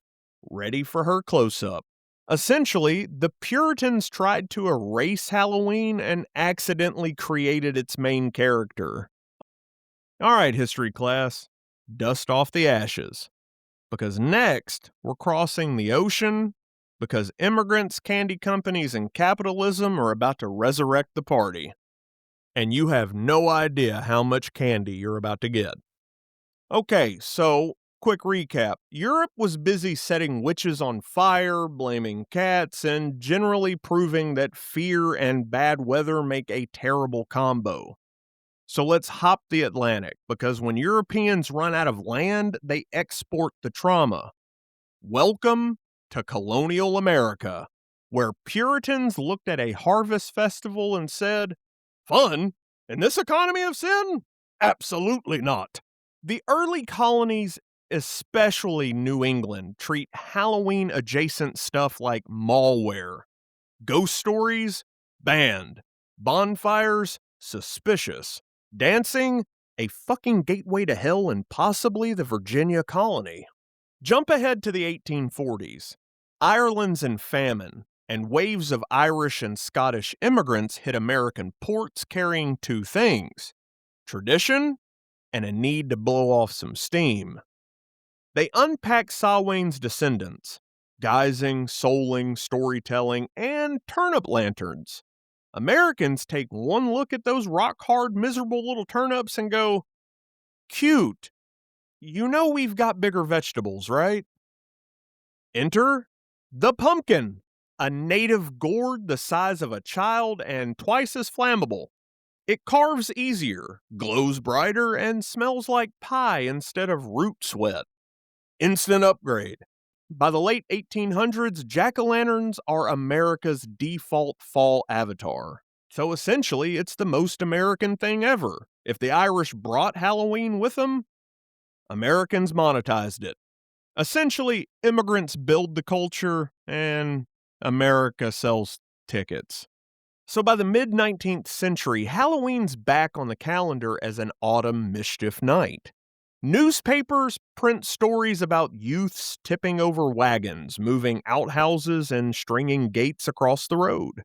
S1: ready for her close-up. Essentially, the Puritans tried to erase Halloween and accidentally created its main character. All right, history class, dust off the ashes. Because next, we're crossing the ocean, because immigrants, candy companies, and capitalism are about to resurrect the party. And you have no idea how much candy you're about to get. Okay, so quick recap. Europe was busy setting witches on fire, blaming cats, and generally proving that fear and bad weather make a terrible combo. So let's hop the Atlantic, because when Europeans run out of land, they export the trauma. Welcome to colonial America, where Puritans looked at a harvest festival and said, "Fun? In this economy of sin? Absolutely not." The early colonies, especially New England, treat Halloween-adjacent stuff like malware. Ghost stories? Banned. Bonfires? Suspicious. Dancing? A fucking gateway to hell and possibly the Virginia colony. Jump ahead to the 1840s. Ireland's in famine, and waves of Irish and Scottish immigrants hit American ports carrying two things: tradition and a need to blow off some steam. They unpack Samhain's descendants: guising, souling, storytelling, and turnip lanterns. Americans take one look at those rock-hard, miserable little turnips and go, "Cute. You know we've got bigger vegetables, right?" Enter the pumpkin, a native gourd the size of a child and twice as flammable. It carves easier, glows brighter, and smells like pie instead of root sweat. Instant upgrade. By the late 1800s, jack-o'-lanterns are America's default fall avatar. So essentially, it's the most American thing ever. If the Irish brought Halloween with them, Americans monetized it. Essentially, immigrants build the culture, and America sells tickets. So by the mid-19th century, Halloween's back on the calendar as an autumn mischief night. Newspapers print stories about youths tipping over wagons, moving outhouses, and stringing gates across the road.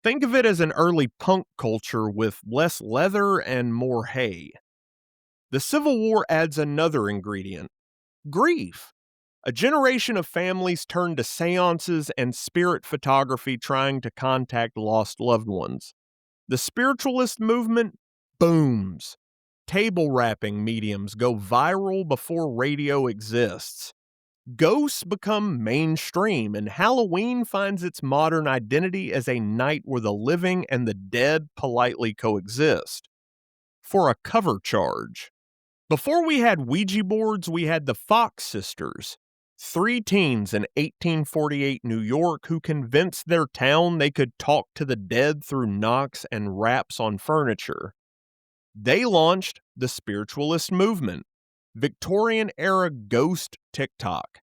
S1: Think of it as an early punk culture with less leather and more hay. The Civil War adds another ingredient: grief. A generation of families turned to seances and spirit photography trying to contact lost loved ones. The spiritualist movement booms. Table rapping mediums go viral before radio exists. Ghosts become mainstream, and Halloween finds its modern identity as a night where the living and the dead politely coexist. For a cover charge. Before we had Ouija boards, we had the Fox sisters, three teens in 1848 New York who convinced their town they could talk to the dead through knocks and raps on furniture. They launched the spiritualist movement, Victorian-era ghost TikTok.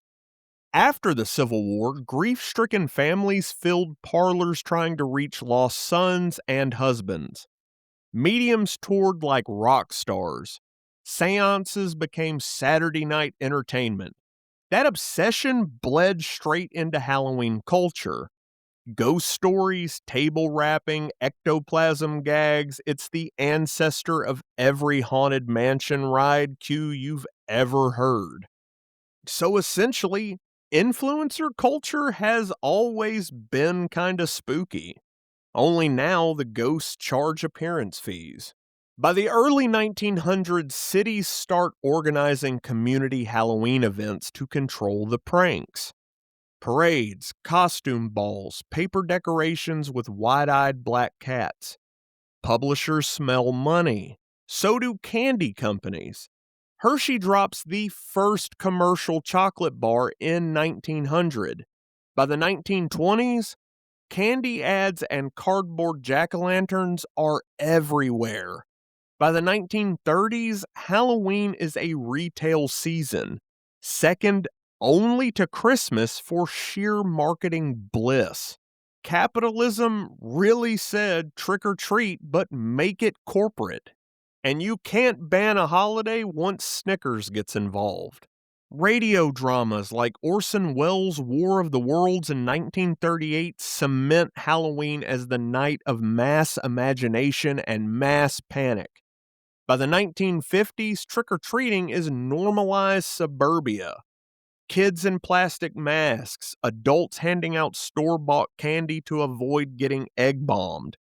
S1: After the Civil War, grief-stricken families filled parlors trying to reach lost sons and husbands. Mediums toured like rock stars. Seances became Saturday night entertainment. That obsession bled straight into Halloween culture. Ghost stories, table rapping, ectoplasm gags, it's the ancestor of every haunted mansion ride cue you've ever heard. So essentially, influencer culture has always been kinda spooky. Only now the ghosts charge appearance fees. By the early 1900s, cities start organizing community Halloween events to control the pranks. Parades, costume balls, paper decorations with wide-eyed black cats. Publishers smell money. So do candy companies. Hershey drops the first commercial chocolate bar in 1900. By the 1920s, candy ads and cardboard jack-o'-lanterns are everywhere. By the 1930s, Halloween is a retail season, second only to Christmas for sheer marketing bliss. Capitalism really said trick or treat, but make it corporate. And you can't ban a holiday once Snickers gets involved. Radio dramas like Orson Welles' War of the Worlds in 1938 cement Halloween as the night of mass imagination and mass panic. By the 1950s, trick-or-treating is normalized suburbia. Kids in plastic masks, adults handing out store-bought candy to avoid getting egg-bombed.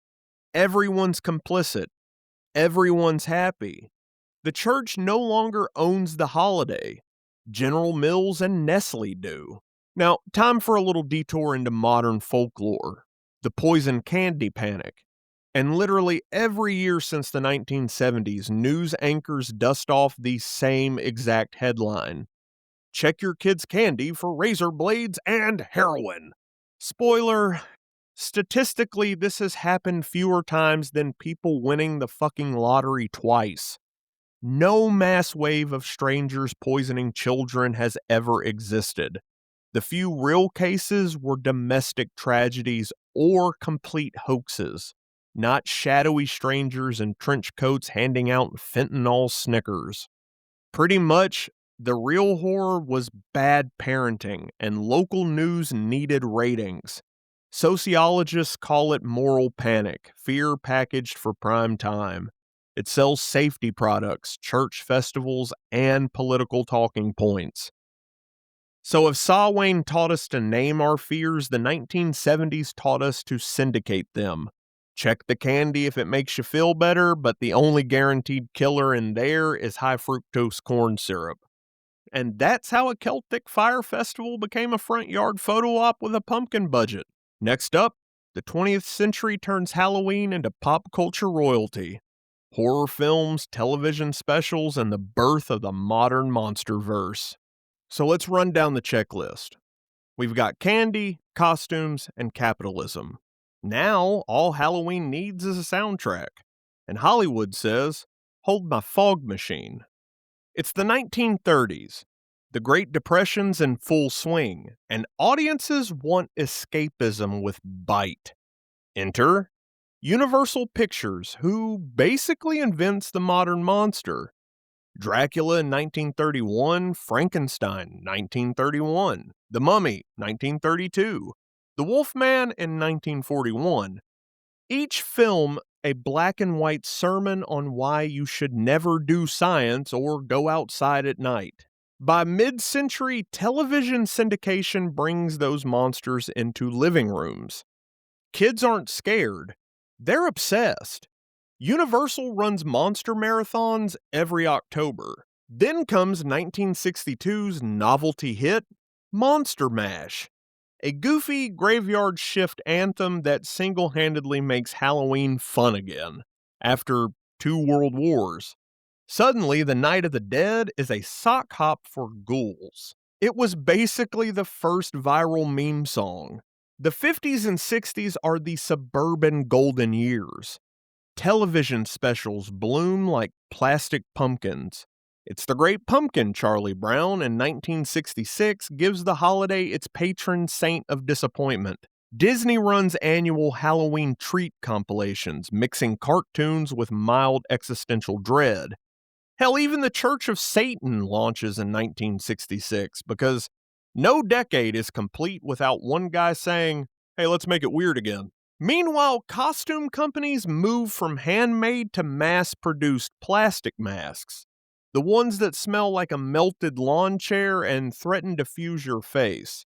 S1: Everyone's complicit. Everyone's happy. The church no longer owns the holiday. General Mills and Nestle do. Now, time for a little detour into modern folklore. The poison candy panic. And literally every year since the 1970s, news anchors dust off the same exact headline. Check your kid's candy for razor blades and heroin. Spoiler, statistically, this has happened fewer times than people winning the fucking lottery twice. No mass wave of strangers poisoning children has ever existed. The few real cases were domestic tragedies or complete hoaxes, not shadowy strangers in trench coats handing out fentanyl Snickers. Pretty much, the real horror was bad parenting, and local news needed ratings. Sociologists call it moral panic, fear packaged for prime time. It sells safety products, church festivals, and political talking points. So if Samhain taught us to name our fears, the 1970s taught us to syndicate them. Check the candy if it makes you feel better, but the only guaranteed killer in there is high fructose corn syrup. And that's how a Celtic fire festival became a front yard photo op with a pumpkin budget. Next up, the 20th century turns Halloween into pop culture royalty. Horror films, television specials, and the birth of the modern monsterverse. So let's run down the checklist. We've got candy, costumes, and capitalism. Now, all Halloween needs is a soundtrack. And Hollywood says, hold my fog machine. It's the 1930s. The Great Depression's in full swing, and audiences want escapism with bite. Enter Universal Pictures, who basically invents the modern monster. Dracula in 1931, Frankenstein 1931, The Mummy 1932, The Wolfman in 1941. Each film a black and white sermon on why you should never do science or go outside at night. By mid-century, television syndication brings those monsters into living rooms. Kids aren't scared. They're obsessed. Universal runs monster marathons every October. Then comes 1962's novelty hit, Monster Mash, a goofy graveyard shift anthem that single-handedly makes Halloween fun again, after 2 world wars. Suddenly, the Night of the Dead is a sock hop for ghouls. It was basically the first viral meme song. The 50s and 60s are the suburban golden years. Television specials bloom like plastic pumpkins. It's the Great Pumpkin, Charlie Brown, in 1966 gives the holiday its patron saint of disappointment. Disney runs annual Halloween treat compilations, mixing cartoons with mild existential dread. Hell, even the Church of Satan launches in 1966 because no decade is complete without one guy saying, "Hey, let's make it weird again." Meanwhile, costume companies move from handmade to mass-produced plastic masks, the ones that smell like a melted lawn chair and threaten to fuse your face.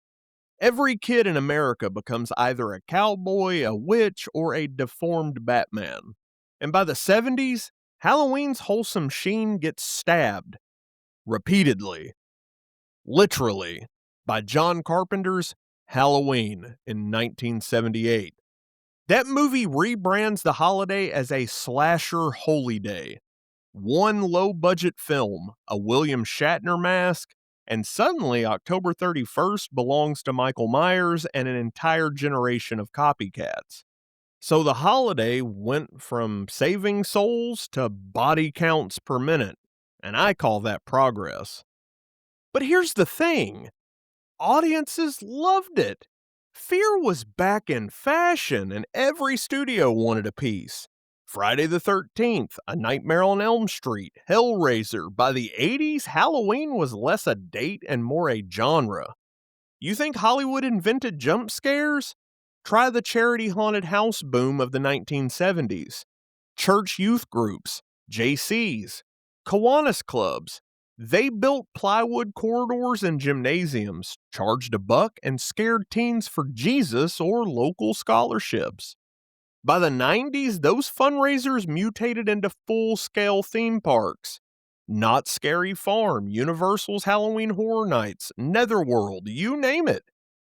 S1: Every kid in America becomes either a cowboy, a witch, or a deformed Batman. And by the 70s, Halloween's wholesome sheen gets stabbed. Repeatedly. Literally. By John Carpenter's Halloween in 1978. That movie rebrands the holiday as a slasher holy day. One low-budget film, a William Shatner mask, and suddenly October 31st belongs to Michael Myers and an entire generation of copycats. So the holiday went from saving souls to body counts per minute, and I call that progress. But here's the thing. Audiences loved it. Fear was back in fashion, and every studio wanted a piece. Friday the 13th, A Nightmare on Elm Street, Hellraiser. By the 80s, Halloween was less a date and more a genre. You think Hollywood invented jump scares? Try the charity haunted house boom of the 1970s. Church youth groups, JCs, Kiwanis clubs. They built plywood corridors and gymnasiums, charged $1, and scared teens for Jesus or local scholarships. By the 90s, those fundraisers mutated into full-scale theme parks. Not Scary Farm, Universal's Halloween Horror Nights, Netherworld, you name it.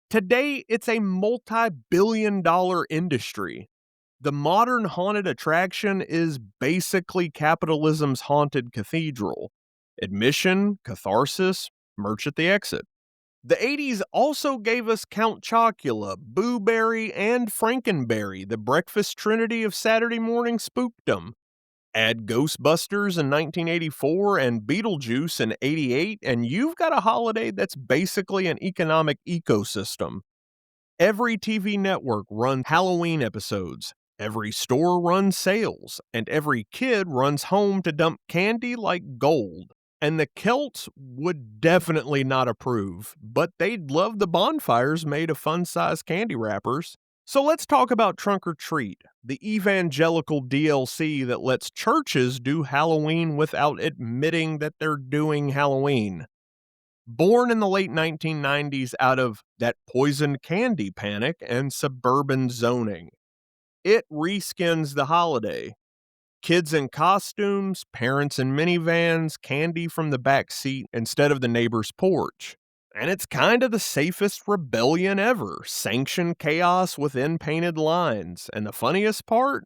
S1: Today, it's a multi-billion-dollar industry. The modern haunted attraction is basically capitalism's haunted cathedral. Admission, catharsis, merch at the exit. The 80s also gave us Count Chocula, Boo Berry, and Frankenberry, the breakfast trinity of Saturday morning spookdom. Add Ghostbusters in 1984 and Beetlejuice in 88, and you've got a holiday that's basically an economic ecosystem. Every TV network runs Halloween episodes, every store runs sales, and every kid runs home to dump candy like gold. And the Celts would definitely not approve, but they'd love the bonfires made of fun-sized candy wrappers. So let's talk about Trunk or Treat, the evangelical DLC that lets churches do Halloween without admitting that they're doing Halloween. Born in the late 1990s out of that poisoned candy panic and suburban zoning, it reskins the holiday. Kids in costumes, parents in minivans, candy from the back seat instead of the neighbor's porch. And it's kind of the safest rebellion ever, sanctioned chaos within painted lines. And the funniest part?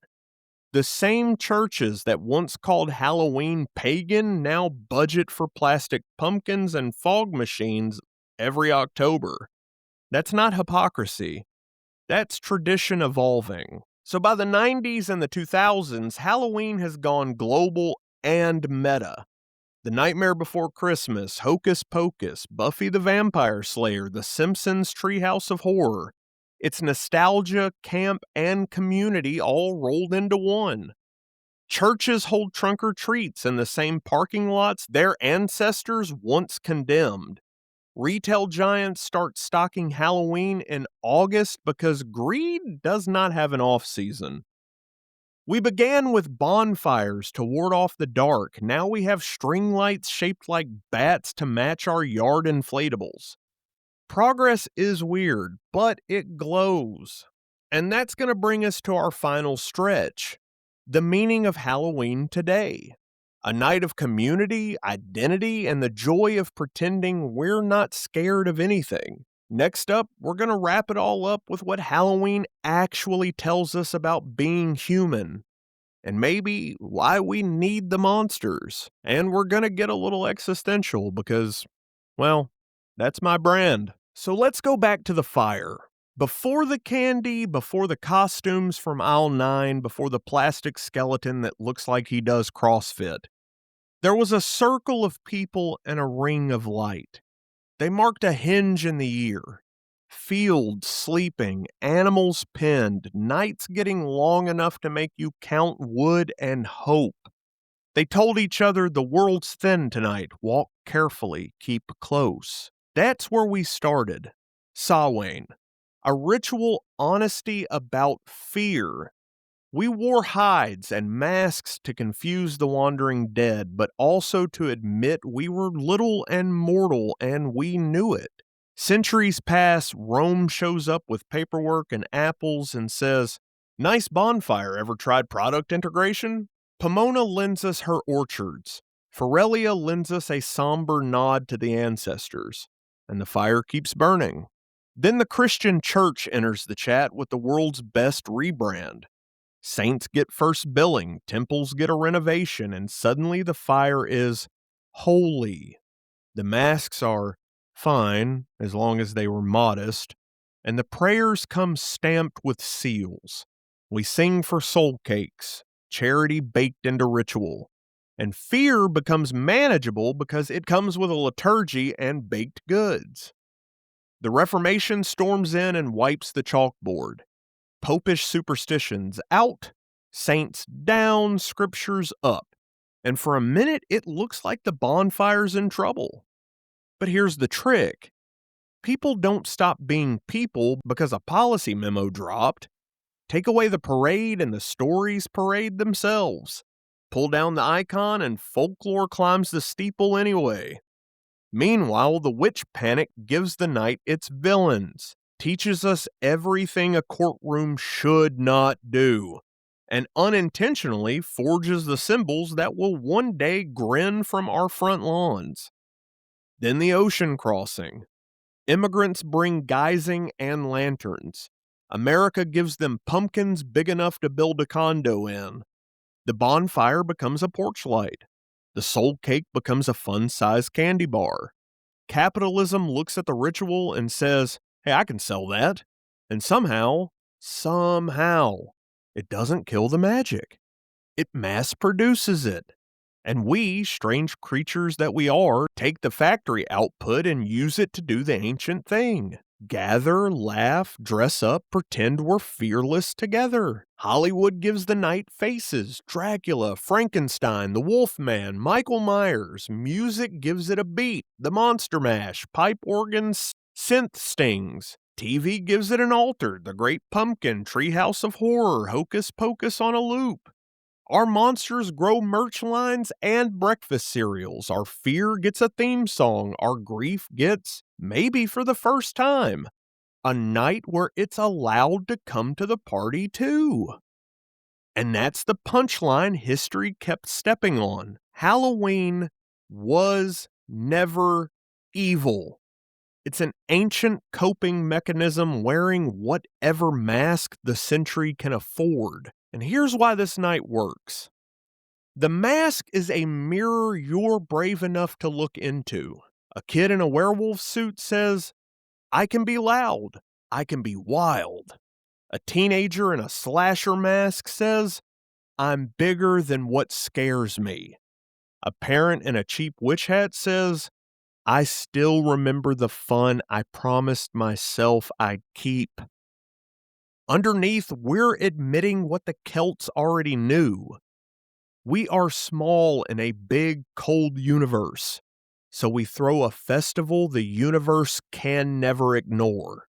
S1: The same churches that once called Halloween pagan now budget for plastic pumpkins and fog machines every October. That's not hypocrisy. That's tradition evolving. So by the 90s and the 2000s, Halloween has gone global and meta. The Nightmare Before Christmas, Hocus Pocus, Buffy the Vampire Slayer, The Simpsons Treehouse of Horror. It's nostalgia, camp, and community all rolled into one. Churches hold trunk or treats in the same parking lots their ancestors once condemned. Retail giants start stocking Halloween in August because greed does not have an off-season. We began with bonfires to ward off the dark. Now we have string lights shaped like bats to match our yard inflatables. Progress is weird, but it glows. And that's going to bring us to our final stretch. The meaning of Halloween today. A night of community, identity, and the joy of pretending we're not scared of anything. Next up, we're going to wrap it all up with what Halloween actually tells us about being human, and maybe why we need the monsters. And we're going to get a little existential because, well, that's my brand. So let's go back to the fire. Before the candy, before the costumes from aisle 9, before the plastic skeleton that looks like he does CrossFit, there was a circle of people and a ring of light. They marked a hinge in the year. Fields sleeping, animals penned, nights getting long enough to make you count wood and hope. They told each other the world's thin tonight, walk carefully, keep close. That's where we started. Samhain, a ritual honesty about fear. We wore hides and masks to confuse the wandering dead, but also to admit we were little and mortal, and we knew it. Centuries pass, Rome shows up with paperwork and apples and says, "Nice bonfire, ever tried product integration?" Pomona lends us her orchards. Feralia lends us a somber nod to the ancestors. And the fire keeps burning. Then the Christian church enters the chat with the world's best rebrand. Saints get first billing, temples get a renovation, and suddenly the fire is holy. The masks are fine, as long as they were modest, and the prayers come stamped with seals. We sing for soul cakes, charity baked into ritual, and fear becomes manageable because it comes with a liturgy and baked goods. The Reformation storms in and wipes the chalkboard. Popish superstitions out, saints down, scriptures up. And for a minute, it looks like the bonfire's in trouble. But here's the trick. People don't stop being people because a policy memo dropped. Take away the parade and the stories parade themselves. Pull down the icon and folklore climbs the steeple anyway. Meanwhile, the witch panic gives the night its villains, teaches us everything a courtroom should not do, and unintentionally forges the symbols that will one day grin from our front lawns. Then the ocean crossing. Immigrants bring guising and lanterns. America gives them pumpkins big enough to build a condo in. The bonfire becomes a porch light. The soul cake becomes a fun-sized candy bar. Capitalism looks at the ritual and says, "Hey, I can sell that." And somehow, it doesn't kill the magic. It mass produces it. And we, strange creatures that we are, take the factory output and use it to do the ancient thing. Gather, laugh, dress up, pretend we're fearless together. Hollywood gives the night faces. Dracula, Frankenstein, the Wolfman, Michael Myers. Music gives it a beat. The Monster Mash, pipe organs, synth stings. TV gives it an altar. The Great Pumpkin, Treehouse of Horror, Hocus Pocus on a loop. Our monsters grow merch lines and breakfast cereals. Our fear gets a theme song. Our grief gets, maybe for the first time, a night where it's allowed to come to the party too. And that's the punchline history kept stepping on. Halloween was never evil. It's an ancient coping mechanism wearing whatever mask the century can afford. And here's why this night works. The mask is a mirror you're brave enough to look into. A kid in a werewolf suit says, "I can be loud. I can be wild." A teenager in a slasher mask says, "I'm bigger than what scares me." A parent in a cheap witch hat says, "I still remember the fun I promised myself I'd keep." Underneath, we're admitting what the Celts already knew. We are small in a big, cold universe, so we throw a festival the universe can never ignore.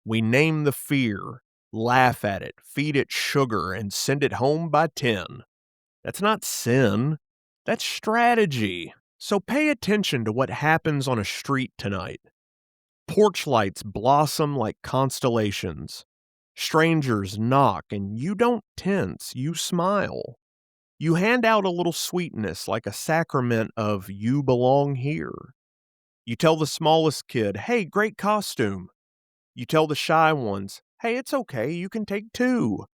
S1: We name the fear, laugh at it, feed it sugar, and send it home by 10. That's not sin, that's strategy. So pay attention to what happens on a street tonight. Porch lights blossom like constellations. Strangers knock, and you don't tense, you smile. You hand out a little sweetness like a sacrament of "you belong here." You tell the smallest kid, "Hey, great costume." You tell the shy ones, "Hey, it's okay, you can take two."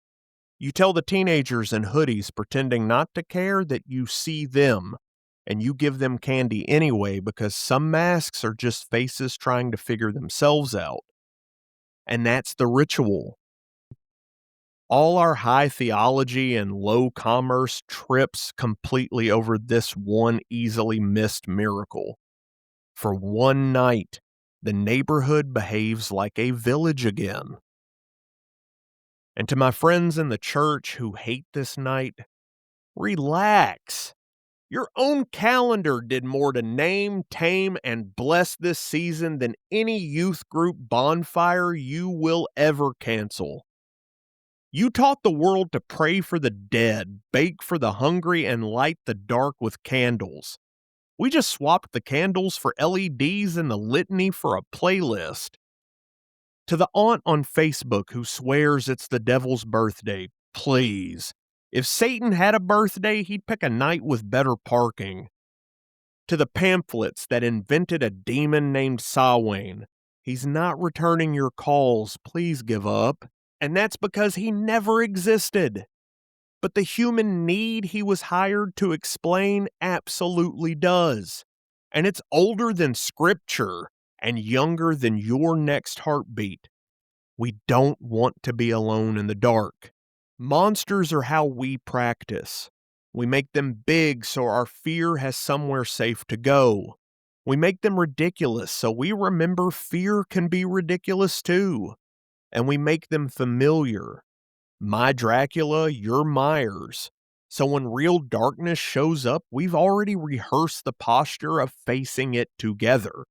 S1: You tell the teenagers in hoodies pretending not to care that you see them, and you give them candy anyway because some masks are just faces trying to figure themselves out. And that's the ritual. All our high theology and low commerce trips completely over this one easily missed miracle. For one night, the neighborhood behaves like a village again. And to my friends in the church who hate this night, relax. Your own calendar did more to name, tame, and bless this season than any youth group bonfire you will ever cancel. You taught the world to pray for the dead, bake for the hungry, and light the dark with candles. We just swapped the candles for LEDs and the litany for a playlist. To the aunt on Facebook who swears it's the devil's birthday, please. If Satan had a birthday, he'd pick a night with better parking. To the pamphlets that invented a demon named Samhain, he's not returning your calls, please give up. And that's because he never existed. But the human need he was hired to explain absolutely does. And it's older than scripture and younger than your next heartbeat. We don't want to be alone in the dark. Monsters are how we practice. We make them big so our fear has somewhere safe to go. We make them ridiculous so we remember fear can be ridiculous too. And we make them familiar. My Dracula, your Myers. So when real darkness shows up, we've already rehearsed the posture of facing it together.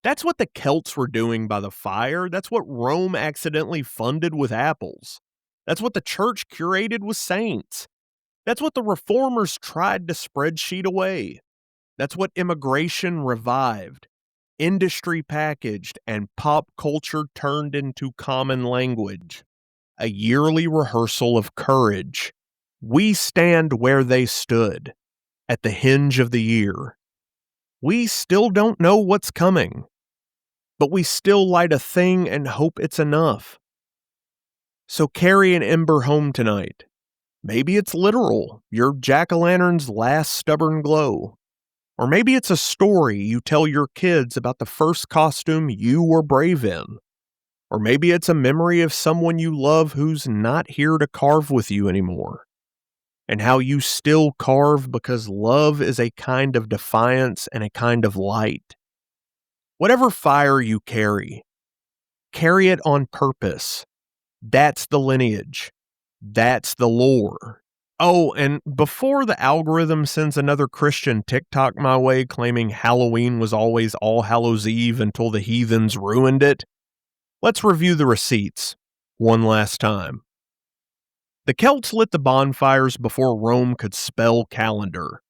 S1: That's what the Celts were doing by the fire. That's what Rome accidentally funded with apples. That's what the church curated with saints. That's what the reformers tried to spreadsheet away. That's what immigration revived. Industry packaged, and pop culture turned into common language. A yearly rehearsal of courage. We stand where they stood, at the hinge of the year. We still don't know what's coming, but we still light a thing and hope it's enough. So carry an ember home tonight. Maybe it's literal, your jack-o'-lantern's last stubborn glow. Or maybe it's a story you tell your kids about the first costume you were brave in. Or maybe it's a memory of someone you love who's not here to carve with you anymore. And how you still carve because love is a kind of defiance and a kind of light. Whatever fire you carry it on purpose. That's the lineage. That's the lore. Oh, and before the algorithm sends another Christian TikTok my way claiming Halloween was always All Hallows Eve until the heathens ruined it, let's review the receipts one last time. The Celts lit the bonfires before Rome could spell calendar.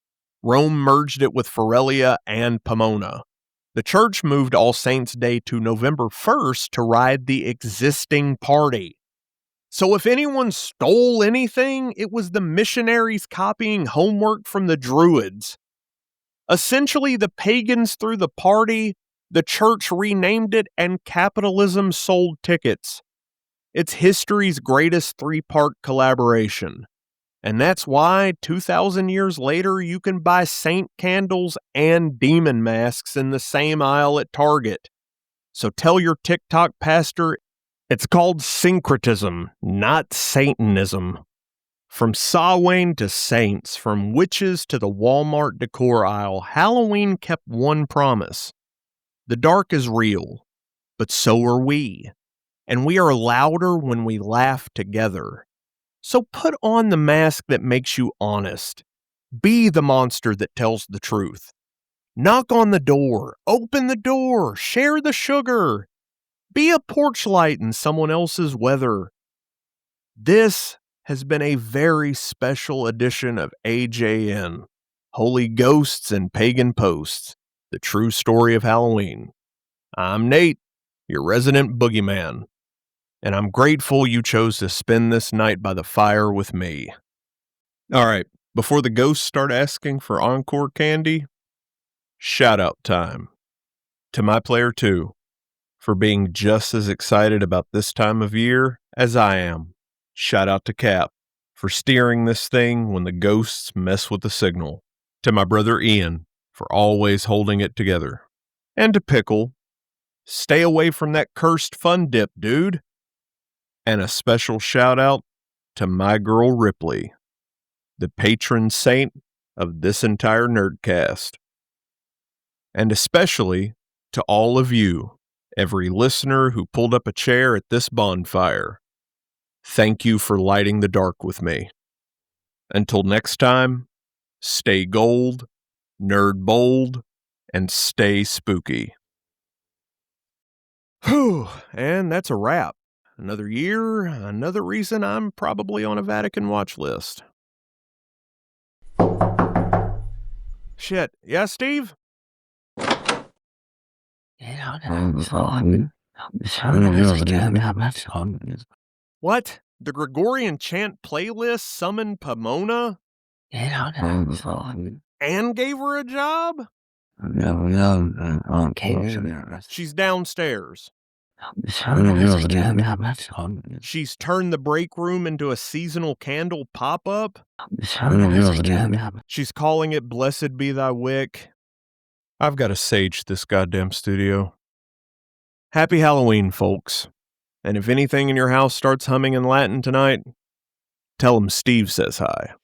S1: Rome merged it with Feralia and Pomona. The church moved All Saints' Day to November 1st to ride the existing party. So if anyone stole anything, it was the missionaries copying homework from the Druids. Essentially, the pagans threw the party, the church renamed it, and capitalism sold tickets. It's history's greatest three-part collaboration. And that's why, 2,000 years later, you can buy saint candles and demon masks in the same aisle at Target. So tell your TikTok pastor it's called syncretism, not Satanism. From Samhain to saints, from witches to the Walmart decor aisle, Halloween kept one promise. The dark is real, but so are we. And we are louder when we laugh together. So put on the mask that makes you honest. Be the monster that tells the truth. Knock on the door, open the door, share the sugar. Be a porch light in someone else's weather. This has been a very special edition of AJN, Holy Ghosts and Pagan Posts, the true story of Halloween. I'm Nate, your resident boogeyman, and I'm grateful you chose to spend this night by the fire with me. All right, Before the ghosts start asking for encore candy, shout out time to my player 2 for being just as excited about this time of year as I am. Shout out to Cap for steering this thing when the ghosts mess with the signal. To my brother Ian for always holding it together. And to Pickle, stay away from that cursed fun dip, dude. And a special shout out to my girl Ripley, the patron saint of this entire Nerdcast. And especially to all of you, every listener who pulled up a chair at this bonfire. Thank you for lighting the dark with me. Until next time, stay gold, nerd bold, and stay spooky. Whew, and that's a wrap. Another year, another reason I'm probably on a Vatican watch list. Shit, yeah, Steve? What? The Gregorian chant playlist summoned Pomona? And gave her a job? She's downstairs. She's turned the break room into a seasonal candle pop-up. She's calling it Blessed Be Thy Wick. I've got to sage this goddamn studio. Happy Halloween, folks. And if anything in your house starts humming in Latin tonight, tell them Steve says hi.